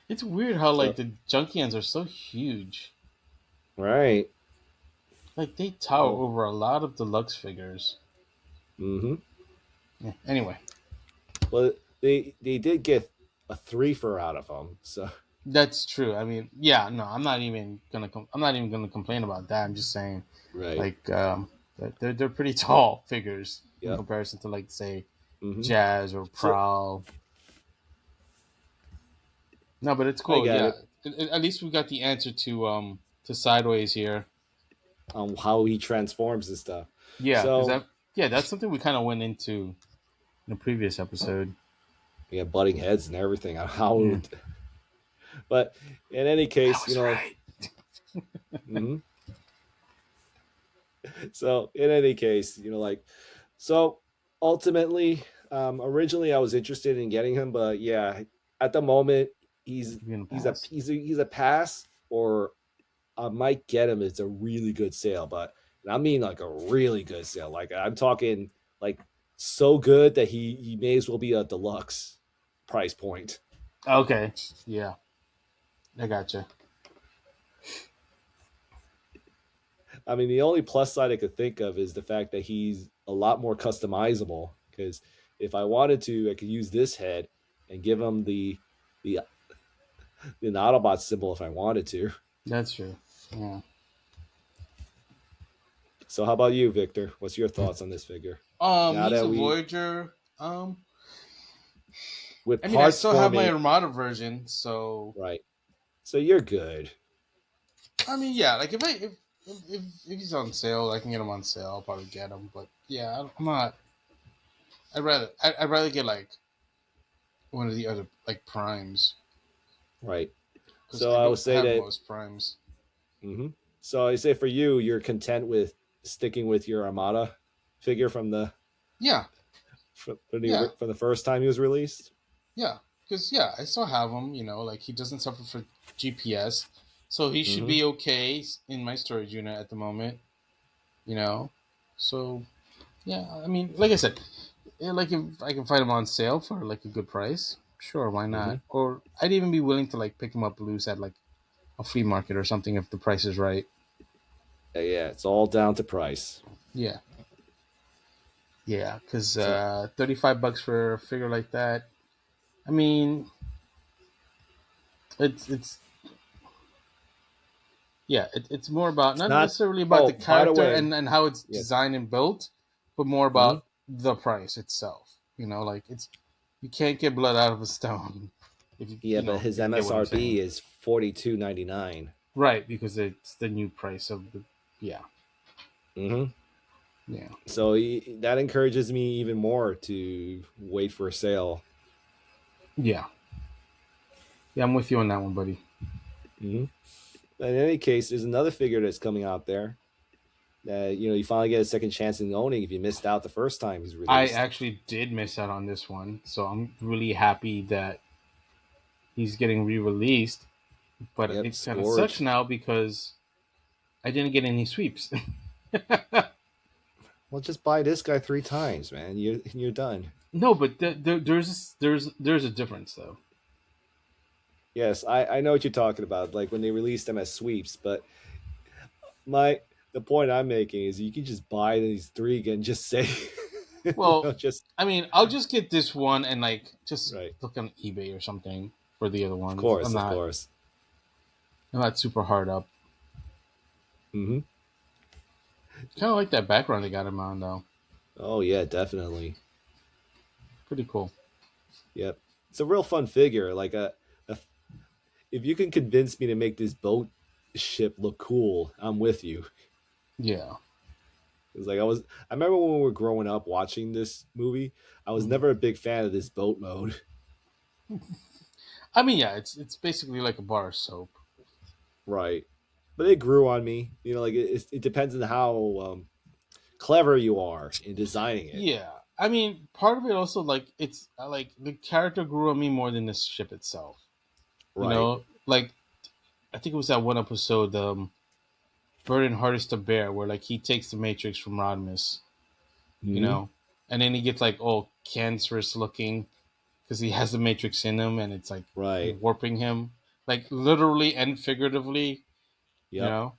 It's weird how like the Junkions are so huge. Right. Like they tower over a lot of deluxe figures. Mm-hmm. Yeah, anyway. Well, they did get a 3-for out of them, so that's true. I mean, yeah, no, I'm not even gonna complain about that. I'm just saying, right? Like, they're pretty tall figures in comparison to like say Jazz or Prowl. No, but it's cool. Yeah, at least we got the answer to Sideways here on how he transforms and stuff. Yeah, so, that's something we kind of went into in a previous episode. Yeah, butting heads and everything on how. But in any case, right. So in any case, so ultimately, originally I was interested in getting him, but yeah, at the moment he's a pass, or I might get him. It's a really good sale, but I mean like a really good sale. Like I'm talking like so good that he may as well be a deluxe price point. Okay, yeah, I gotcha. I mean, the only plus side I could think of is the fact that he's a lot more customizable. Because if I wanted to, I could use this head and give him the Autobot symbol if I wanted to. That's true. Yeah. So, how about you, Victor? What's your thoughts on this figure? He's a Voyager. With I still have my Armada version, so right. So you're good. I mean, yeah, like if he's on sale, I can get him on sale. I'll probably get him, but yeah, I'm not. I'd rather get like one of the other like primes. Right. So I would say that most primes. Mm-hmm. So I say for you, you're content with sticking with your Armada figure from the from the first time he was released. Yeah, because I still have him. Like he doesn't suffer for GPS. So he should be okay in my storage unit at the moment, So, yeah, I mean, like I said, like if I can find him on sale for like a good price, sure, why not? Or I'd even be willing to like pick him up loose at like a flea market or something if the price is right. Yeah, it's all down to price. Yeah. Yeah, because $35 for a figure like that, I mean, it's. Yeah, it's more about not necessarily about the character and how it's designed and built, but more about the price itself. Like you can't get blood out of a stone. But his MSRP is $42.99. Right, because it's the new price of the Yeah. So that encourages me even more to wait for a sale. Yeah. Yeah, I'm with you on that one, buddy. In any case, there's another figure that's coming out there that you finally get a second chance in owning if you missed out the first time he's released. I actually did miss out on this one, so I'm really happy that he's getting re-released. But it kind of sucks now because I didn't get any sweeps. Well, just buy this guy 3 times, man. You're done. No, but there's a difference though. Yes, I know what you're talking about, like when they released them as sweeps, but the point I'm making is you can just buy these 3 again, just say Well, Just I mean, I'll just get this one and like just right. look on eBay or something for the other ones. Of course. I'm not super hard up. Mm-hmm. Kind of like that background they got him on though. Oh yeah, definitely. Pretty cool. Yep, it's a real fun figure. Like if you can convince me to make this boat ship look cool, I'm with you. Yeah. It's like I remember when we were growing up watching this movie, I was never a big fan of this boat mode. I mean, yeah, it's basically like a bar of soap. Right. But it grew on me. You know, like it depends on how clever you are in designing it. Yeah. I mean, part of it also, like, it's like the character grew on me more than the ship itself. Right. You know, like, I think it was that one episode, Bird and Hardest to Bear, where, like, he takes the Matrix from Rodimus, you know, and then he gets, like, all cancerous looking because he has the Matrix in him and it's, like, warping him, like, literally and figuratively, you know,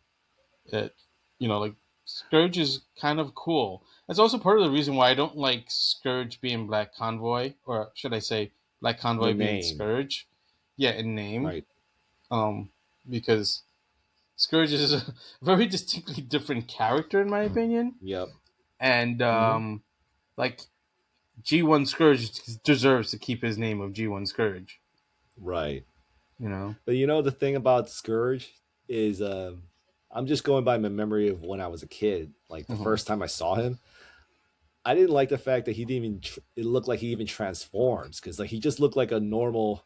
that, you know, like, Scourge is kind of cool. That's also part of the reason why I don't like Scourge being Black Convoy, or should I say Black Convoy being Scourge. Yeah, in name. Right. Because Scourge is a very distinctly different character, in my opinion. Yep. And, like, G1 Scourge deserves to keep his name of G1 Scourge. Right. You know? But you know, the thing about Scourge is I'm just going by my memory of when I was a kid. Like, the first time I saw him, I didn't like the fact that he didn't even, it looked like he even transforms. Because, like, he just looked like a normal,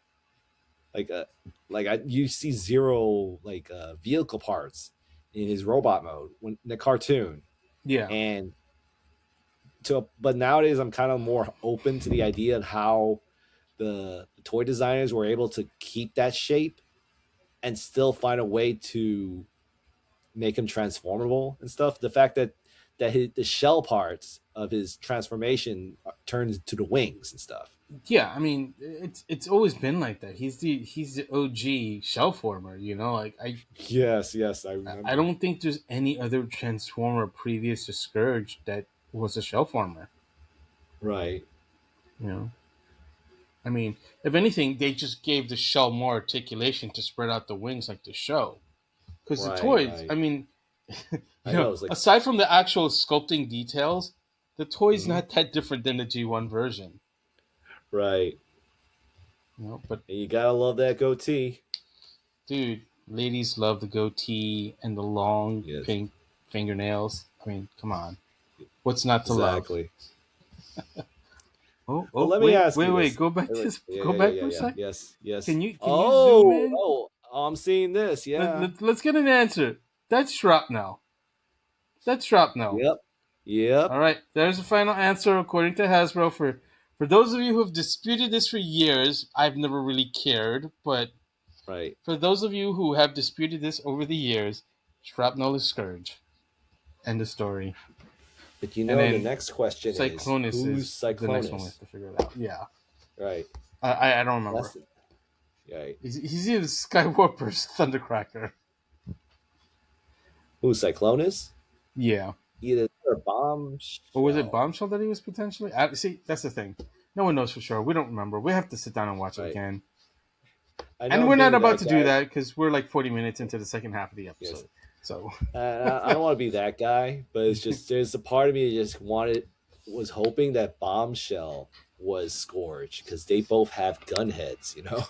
you see zero, like, vehicle parts in his robot mode in the cartoon. Yeah. And but nowadays I'm kind of more open to the idea of how the toy designers were able to keep that shape and still find a way to make him transformable and stuff. The fact that the shell parts of his transformation turns to the wings and stuff. Yeah, I mean, it's always been like that. He's the OG shell former, you know. Like yes, I remember. I don't think there's any other Transformer previous to Scourge that was a shell former. Right. You know. I mean, if anything, they just gave the shell more articulation to spread out the wings like the show. Because the toys, I mean, aside from the actual sculpting details, the toy's not that different than the G1 version. Right. You know, but and you gotta love that goatee. Dude, ladies love the goatee and the long pink fingernails. I mean, come on. What's not to love? Exactly. Well, let me ask you. Wait, go back to go back for a second. Yes. Can you zoom in? Oh, I'm seeing this. Yeah. Let's get an answer. That's shrapnel. Yep. All right. There's a final answer according to Hasbro. For those of you who have disputed this for years, I've never really cared, but for those of you who have disputed this over the years, shrapnel is Scourge. End of story. But you know, the next question is who's Cyclonus? The next one we have to figure it out. Yeah. Right. I don't remember. Right. He's either Skywarper's Thundercracker. Who's Cyclonus? Yeah. Either Bombshell. Or was it Bombshell that he was potentially? See, that's the thing. No one knows for sure. We don't remember. We have to sit down and watch it again. And we're not about to do that because we're like 40 minutes into the second half of the episode. Yes. So I don't want to be that guy, but it's just there's a part of me that just was hoping that Bombshell was Scourge because they both have gun heads, you know.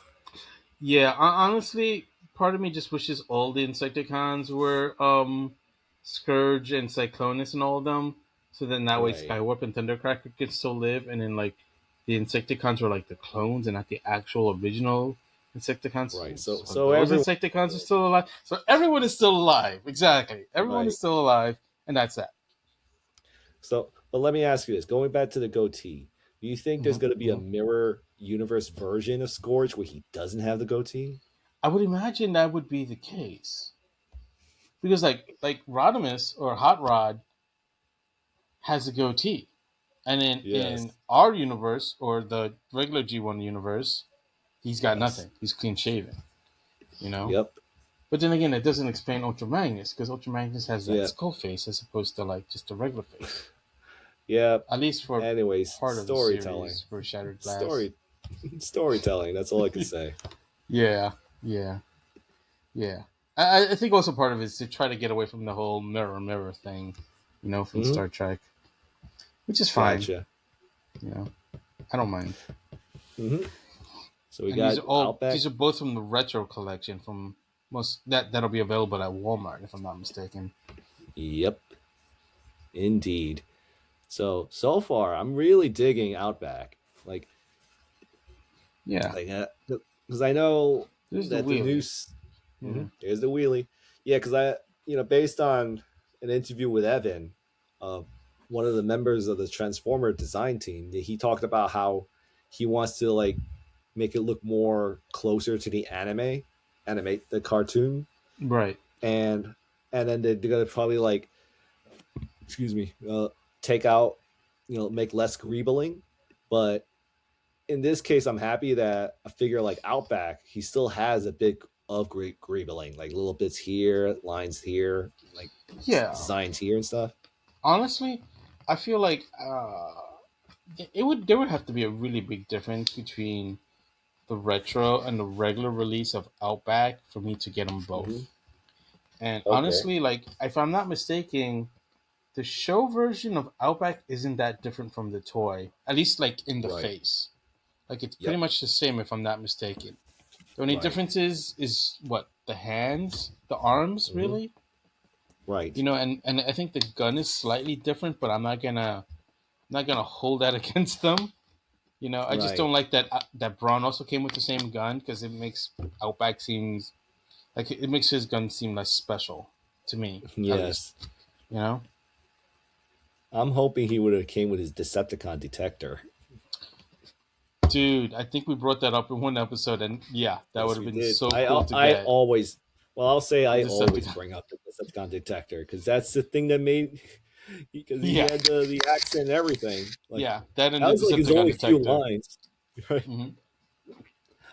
Yeah, honestly, part of me just wishes all the Insecticons were Scourge and Cyclonus and all of them, so then that way Skywarp and Thundercracker could still live, and then like the Insecticons were like the clones and not the actual original Insecticons. Right. So those Insecticons are still alive. So everyone is still alive. Exactly. Everyone is still alive, and that's that. So, but let me ask you this: going back to the goatee, do you think there's going to be a mirror universe version of Scourge where he doesn't have the goatee? I would imagine that would be the case. Because like Rodimus or Hot Rod has a goatee. And in our universe or the regular G1 universe, he's got nothing. He's clean shaven. You know? Yep. But then again, it doesn't explain Ultra Magnus because Ultra Magnus has that skull face as opposed to like just a regular face. Yeah. At least for anyways, part of storytelling. the series for Shattered Glass. Storytelling. That's all I can say. Yeah. I think also part of it is to try to get away from the whole mirror thing, from Star Trek, which is fine. Gotcha. I don't mind. So we got Outback. These are both from the Retro Collection from that'll be available at Walmart if I'm not mistaken. Yep, indeed. So far I'm really digging Outback. Like, yeah, because I know there's that the new. There's the wheelie. Yeah, because based on an interview with Evan, one of the members of the Transformer design team, he talked about how he wants to like make it look more closer to the animate the cartoon, right? And then they're gonna probably like, take out, make less greebling. But in this case, I'm happy that a figure like Outback, he still has a bit of great greebling, like little bits here, lines here, like designs here and stuff. Honestly, I feel like there would have to be a really big difference between the retro and the regular release of Outback for me to get them both. And honestly, like if I'm not mistaken, the show version of Outback isn't that different from the toy, at least like in the face. Like it's pretty much the same if I'm not mistaken. The only difference is what? The hands, the arms, really? Right. And I think the gun is slightly different, but I'm not gonna hold that against them. I just don't like that Braun also came with the same gun because it makes Outback seems like it makes his gun seem less special to me. Yes. I'm hoping he would have came with his Decepticon detector. Dude, I think we brought that up in one episode, and that would have been so cool to get. I always bring up the Decepticon detector because that's the thing that made, because he had the accent and everything. Like, that and that was like his only few lines. Right?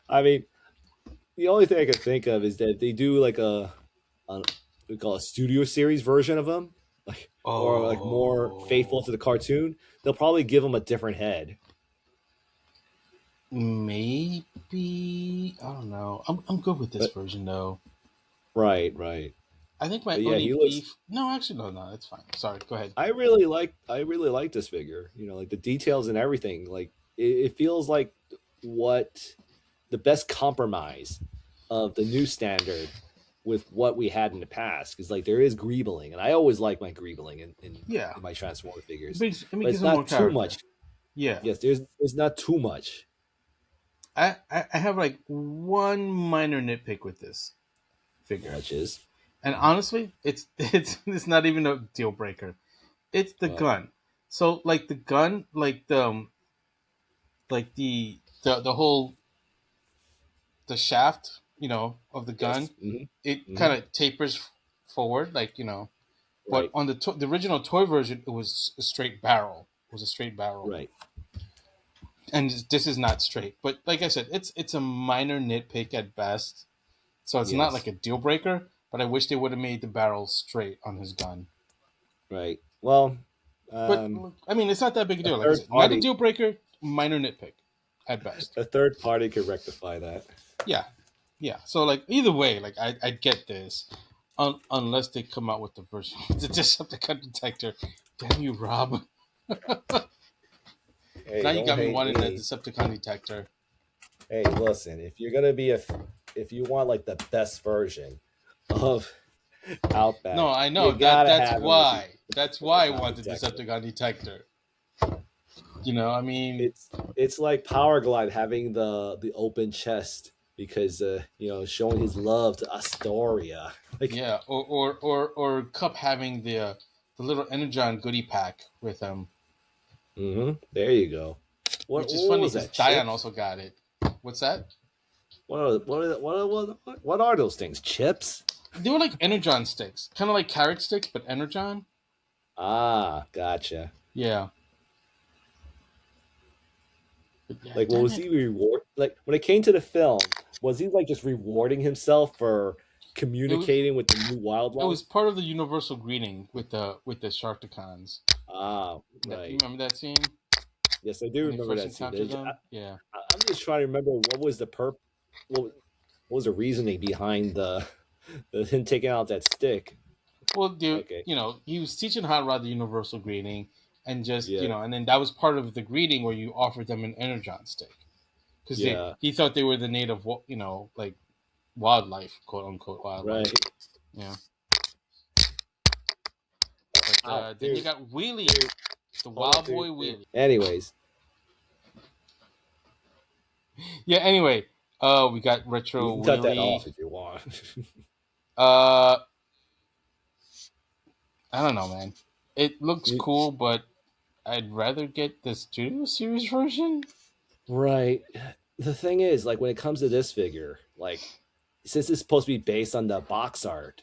I mean, the only thing I could think of is that they do like we call a studio series version of him, or like more faithful to the cartoon. They'll probably give him a different head. Maybe, I don't know. I'm good with this version though. Right. I think my only beef. No, actually, no, it's fine. Sorry, go ahead. I really like this figure. Like the details and everything. Like it feels like the best compromise of the new standard with what we had in the past. Because like there is greebling, and I always like my greebling in my Transformer figures. But it's not too much. Yeah. Yes, there's not too much. I have like one minor nitpick with this figure, which is, and honestly, it's not even a deal breaker. It's the gun. So like the gun, like the whole shaft, of the gun, it kind of tapers forward, like But on the original toy version, it was a straight barrel. Right. And this is not straight, but like I said, it's a minor nitpick at best, so it's not like a deal breaker. But I wish they would have made the barrel straight on his gun. Right. Well, but I mean, it's not that big a deal. Like I said, not a deal breaker, minor nitpick at best. A third party could rectify that. Yeah. So like either way, like I get this, unless they come out with the version with the Decepticon detector. Damn you, Rob. Hey, now you got me wanting that Decepticon detector. Hey, listen, if you're gonna be if you want like the best version of Outback, no, I know that's why. That's why I want the Decepticon detector. I mean, it's like Power Glide having the open chest because showing his love to Astoria. Or Cup having the little Energon goodie pack with him. There you go. Which is funny because Dion also got it. What's that? What are those things? Chips? They were like Energon sticks, kind of like carrot sticks, but Energon. Ah, gotcha. Yeah. Like, what was he reward? Like, when it came to the film, was he like just rewarding himself for communicating with the new wildlife? It was part of the universal greeting with the Sharkticons. Ah, You right. remember that scene? Yes, I do When he remember first that scene. encountered them? Yeah. I'm just trying to remember what was the what was the reasoning behind the him taking out that stick. Well, dude, Okay. he was teaching Hot Rod the universal greeting, and just Yeah. and then that was part of the greeting where you offered them an energon stick, because Yeah. he thought they were the native, like wildlife, quote unquote wildlife. Right. Yeah. But then you got Wheelie, the wild boy Wheelie. Anyways. Yeah. Anyway, we got retro You can Wheelie. cut that off if you want. I don't know, man. It looks cool, but I'd rather get the Studio Series version. Right. The thing is, like, when it comes to this figure, like, since it's supposed to be based on the box art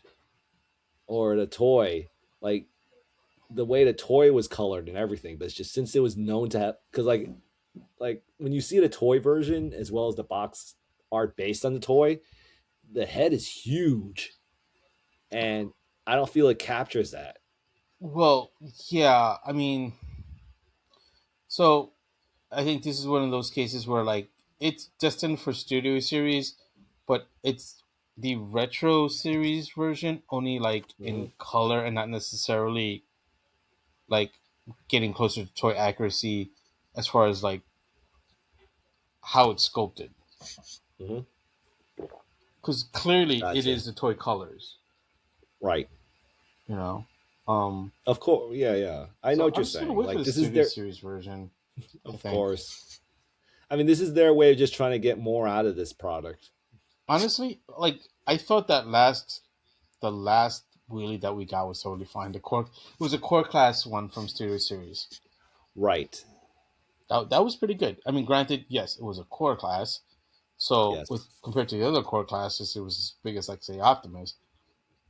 or the toy, like, the way the toy was colored and everything, but it's just since it was known to have, because like when you see the toy version as well as the box art based on the toy, the head is huge, and I don't feel it captures that. Well, yeah, I mean, so I think this is one of those cases where like it's destined for Studio Series, but it's the retro series version only like in color and not necessarily like getting closer to toy accuracy as far as like how it's sculpted. Because clearly it is the toy colors, right? Of course, yeah. I know what you're saying. Like this is their series version, of course. I mean, this is their way of just trying to get more out of this product. Honestly, like I thought that the last wheelie that we got was totally fine. It was a core class one from Studio Series, right? That was pretty good. I mean, granted, yes, it was a core class, so compared to the other core classes, it was as big as like say Optimus.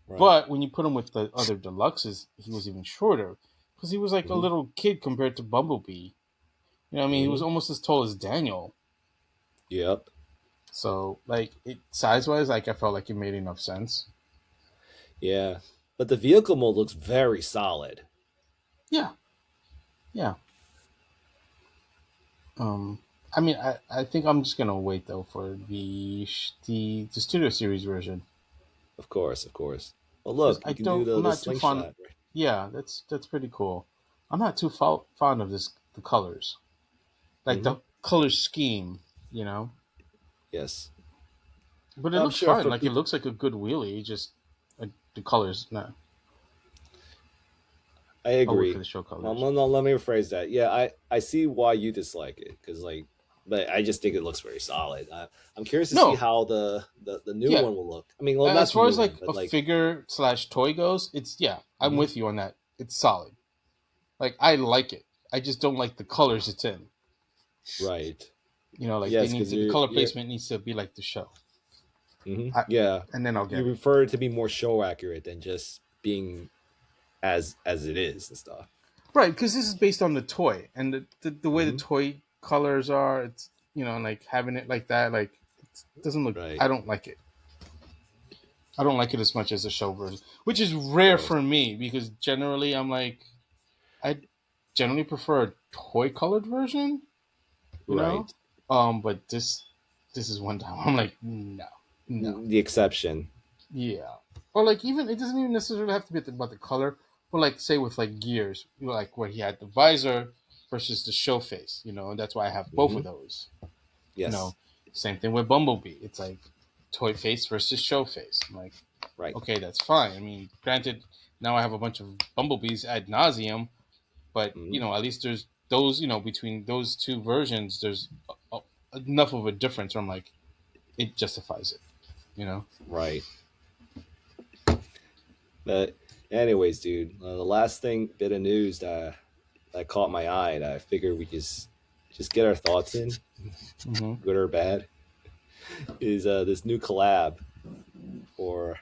Right. But when you put him with the other deluxes, he was even shorter because he was like a little kid compared to Bumblebee. You know what I mean? He was almost as tall as Daniel. Yep. So, like, size-wise, like, I felt like it made enough sense. Yeah. But the vehicle mold looks very solid. Yeah. Yeah. I mean, I think I'm just going to wait, though, for the Studio Series version. Of course. Well, look, you can do the slingshot. Right? Yeah, that's pretty cool. I'm not too fond of the colors. Like, the color scheme, you know? Yes. But it looks fine. Like, it looks like a good wheelie. Just the colors, no. I agree. For the show colors. No, let me rephrase that. Yeah, I see why you dislike it because, like, but I just think it looks very solid. I'm curious to see how the new one will look. I mean, well, as far as like a figure / toy goes, it's I'm with you on that. It's solid. Like I like it. I just don't like the colors it's in. Right. You know, like the color placement needs to be like the show. And then I'll get. You prefer it to be more show accurate than just being as it is and stuff. Right, because this is based on the toy and the way the toy colors are. It's like having it like that, like it doesn't look. Right. I don't like it. I don't like it as much as the show version, which is rare for me because generally I'm like, I generally prefer a toy colored version. You know? But this is one time I'm like, no. The exception. Yeah. Or like even it doesn't even necessarily have to be about the color, but like say with like Gears, like where he had the visor versus the show face, and that's why I have both of those. Yes. Same thing with Bumblebee. It's like toy face versus show face. I'm like, okay, that's fine. I mean, granted, now I have a bunch of Bumblebees ad nauseum, but at least there's those, between those two versions, there's enough of a difference where I'm like, it justifies it, Right. But anyways, dude, the last bit of news that caught my eye that I figured we just get our thoughts in, good or bad, is this new collab for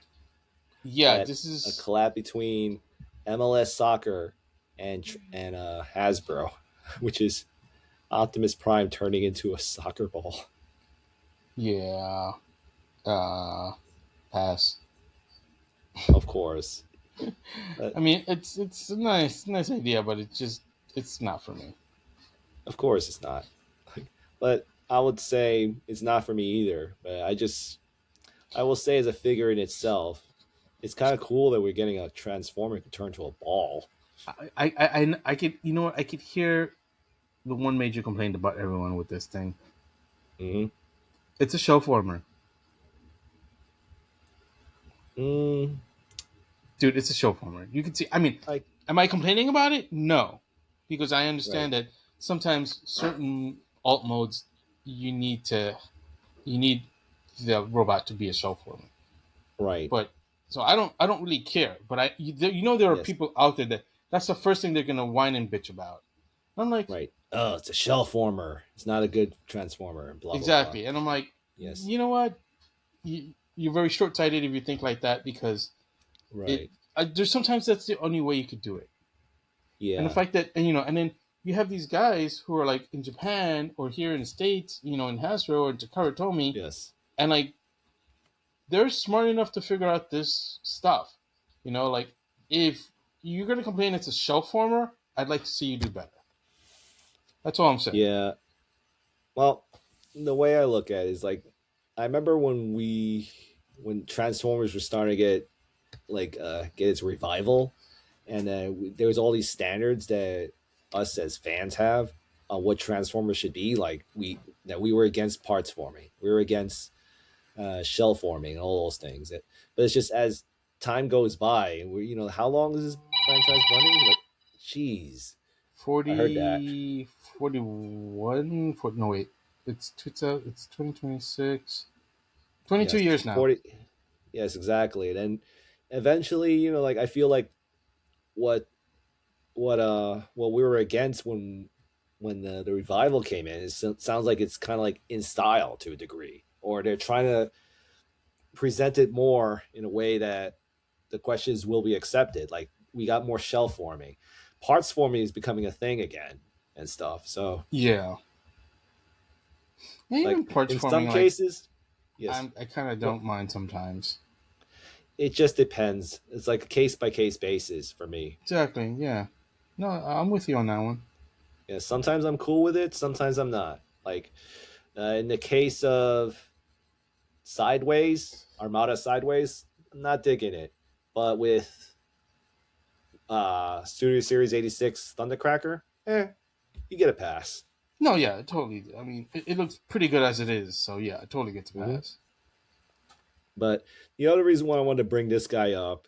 this is a collab between MLS Soccer and Hasbro, which is Optimus Prime turning into a soccer ball. Yeah. Pass. Of course. I mean, it's a nice idea, but it's not for me. Of course, it's not. But I would say it's not for me either. But I will say, as a figure in itself, it's kind of cool that we're getting a transformer to turn to a ball. I could, you know what, I could hear the one major complaint about everyone with this thing. Mm-hmm. It's a shell former. Mm. Dude, it's a shell former. You can see. I mean, am I complaining about it? No, because I understand that sometimes certain alt modes you need the robot to be a shell former. Right. But so I don't really care. But there are people out there that's the first thing they're gonna whine and bitch about. I'm like, right. Oh, it's a shell former. It's not a good transformer. And blah exactly. blah blah. And I'm like, yes. You know what? You're very short sighted if you think like that, because there's sometimes that's the only way you could do it. Yeah. And the fact that and then you have these guys who are like in Japan or here in the States, in Hasbro or Takara Tomy. Yes. And like they're smart enough to figure out this stuff. Like if you're gonna complain it's a shell former, I'd like to see you do better. That's all I'm saying. Yeah. Well, the way I look at it is like, I remember when Transformers were starting to get its revival, and there was all these standards that us as fans have on what Transformers should be. Like we were against parts forming, we were against shell forming, and all those things. But it's just as time goes by, and we how long is this franchise running? Like, jeez, 40, I heard that 41. No wait, it's 2026. 22 years now. 40, yes, exactly. And then eventually, I feel like what we were against when the revival came in, it sounds like it's kind of like in style to a degree, or they're trying to present it more in a way that the questions will be accepted. Like, we got more shell forming, parts forming is becoming a thing again and stuff. So yeah, even parts in forming, some cases, yes, I kind of don't mind sometimes. It just depends. It's like a case by case basis for me. Exactly. Yeah. No, I'm with you on that one. Yeah. Sometimes I'm cool with it. Sometimes I'm not. Like in the case of Armada Sideways, I'm not digging it. But with Studio Series 86 Thundercracker, you get a pass. No, yeah, totally. I mean, it looks pretty good as it is. So yeah, it totally gets a pass. Mm-hmm. But the other reason why I wanted to bring this guy up,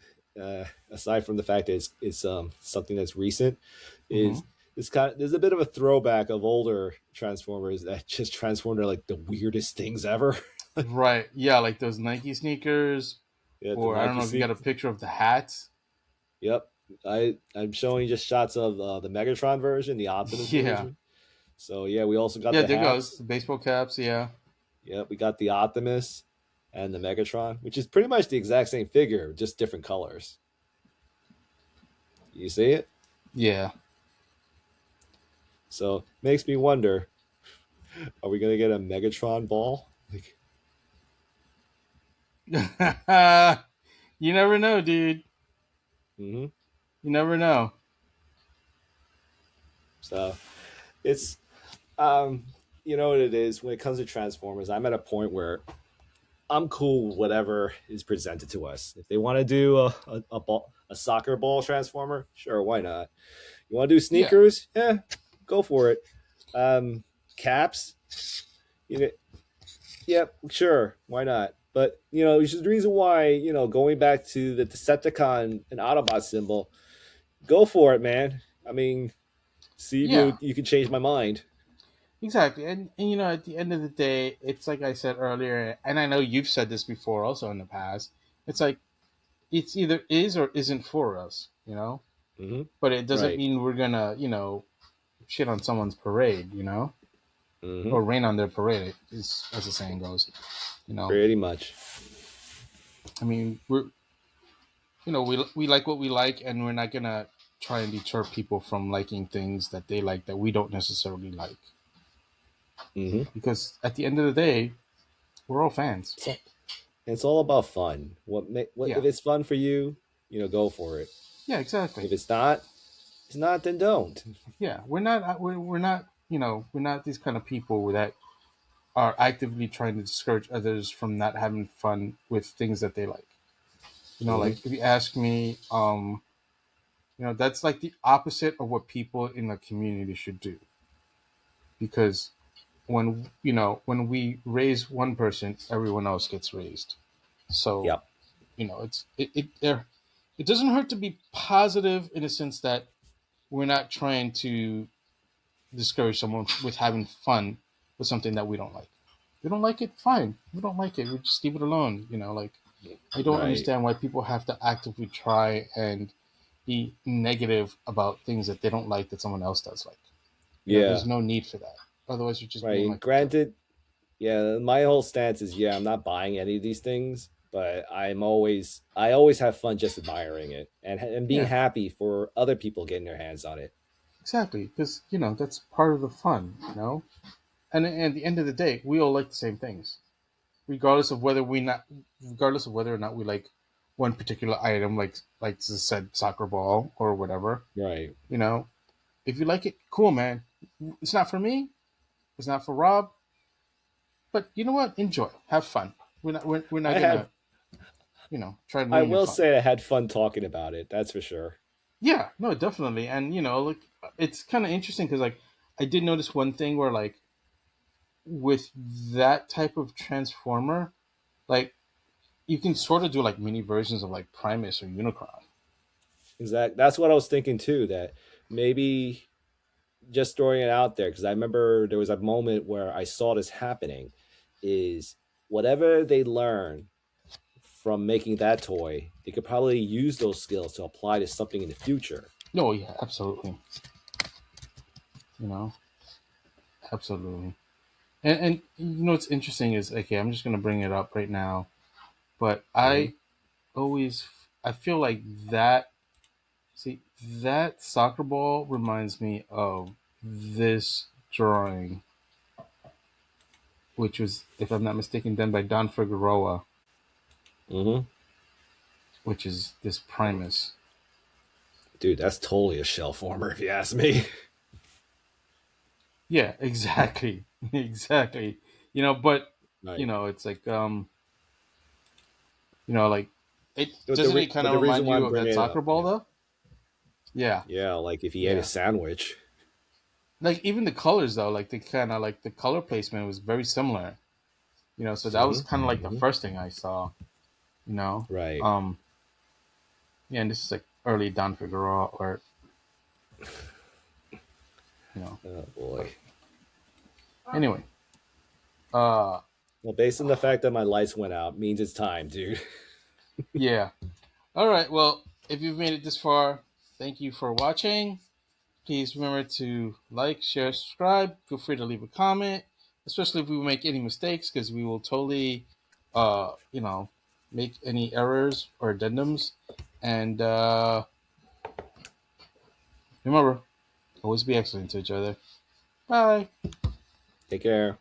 aside from the fact that it's something that's recent, is there's a bit of a throwback of older Transformers that just transformed into like the weirdest things ever. Right. Yeah, like those Nike sneakers. Yeah, or I don't know if you got a picture of the hats. Yep. I'm showing just shots of the Megatron version, the Optimus version. So yeah, we also got the there hats. Goes the baseball caps. Yeah. Yep, we got the Optimus and the Megatron, which is pretty much the exact same figure, just different colors. You see it? Yeah. So makes me wonder, are we gonna get a Megatron ball? You never know, dude. Mm-hmm. You never know. So it's you know what it is when it comes to Transformers. I'm at a point where I'm cool with whatever is presented to us. If they want to do a soccer ball transformer, sure, why not? You want to do sneakers? Yeah, go for it. Caps, yep, sure, why not? But which is the reason why going back to the Decepticon and Autobot symbol, go for it, man. I mean, see if you can change my mind. Exactly. And at the end of the day, it's like I said earlier, and I know you've said this before also in the past, it's like it's either is or isn't for us, Mm-hmm. But it doesn't mean we're gonna shit on someone's parade, mm-hmm. or rain on their parade, as the saying goes, Pretty much. I mean, we're we like what we like, and we're not gonna try and deter people from liking things that they like that we don't necessarily like. Mm-hmm. Because at the end of the day, we're all fans. It's all about fun. If it's fun for you, go for it. Yeah, exactly. If it's not, then don't. Yeah, we're not we're not these kind of people that are actively trying to discourage others from not having fun with things that they like. Like if you ask me, that's like the opposite of what people in the community should do. Because when we raise one person, everyone else gets raised. So Yep. it doesn't hurt to be positive in the sense that we're not trying to discourage someone with having fun with something that we don't like. We don't like it, fine. We don't like it, we just leave it alone. I don't understand why people have to actively try and be negative about things that they don't like that someone else does like. There's no need for that. Otherwise, you're just being like. Granted, my whole stance is I'm not buying any of these things, but I always have fun just admiring it and being happy for other people getting their hands on it. Exactly, because that's part of the fun, And at the end of the day, we all like the same things, regardless of whether or not we like one particular item, like said soccer ball or whatever. Right. If you like it, cool, man. It's not for me. It's not for Rob. But you know what? Enjoy. Have fun. We're not gonna try to. I will say I had fun talking about it. That's for sure. Yeah. No, definitely. And it's kind of interesting because I did notice one thing where with that type of transformer, you can sort of do mini versions of Primus or Unicron. Exactly. That's what I was thinking too. That maybe just throwing it out there, because I remember there was a moment where I saw this happening. Is whatever they learn from making that toy, they could probably use those skills to apply to something in the future. Oh yeah, absolutely. Absolutely. And what's interesting is, okay, I'm just gonna bring it up right now, but I feel like that soccer ball reminds me of this drawing, which was, if I'm not mistaken, done by Don Figueroa. Which is this Primus. Dude, that's totally a shell former, if you ask me. Yeah, exactly. Exactly. But it's it doesn't it kind of remind you of that soccer ball though? Yeah. Yeah, like if he ate a sandwich. Even the colors though, the kind of the color placement was very similar. So that was kind of the first thing I saw. Right. Yeah, and this is early Don Figueroa art. Oh boy. Anyway. Well, based on the fact that my lights went out, means it's time, dude. Yeah. All right. Well, if you've made it this far, thank you for watching. Please remember to like, share, subscribe. Feel free to leave a comment, especially if we make any mistakes, because we will totally, make any errors or addendums. And remember, always be excellent to each other. Bye. Take care.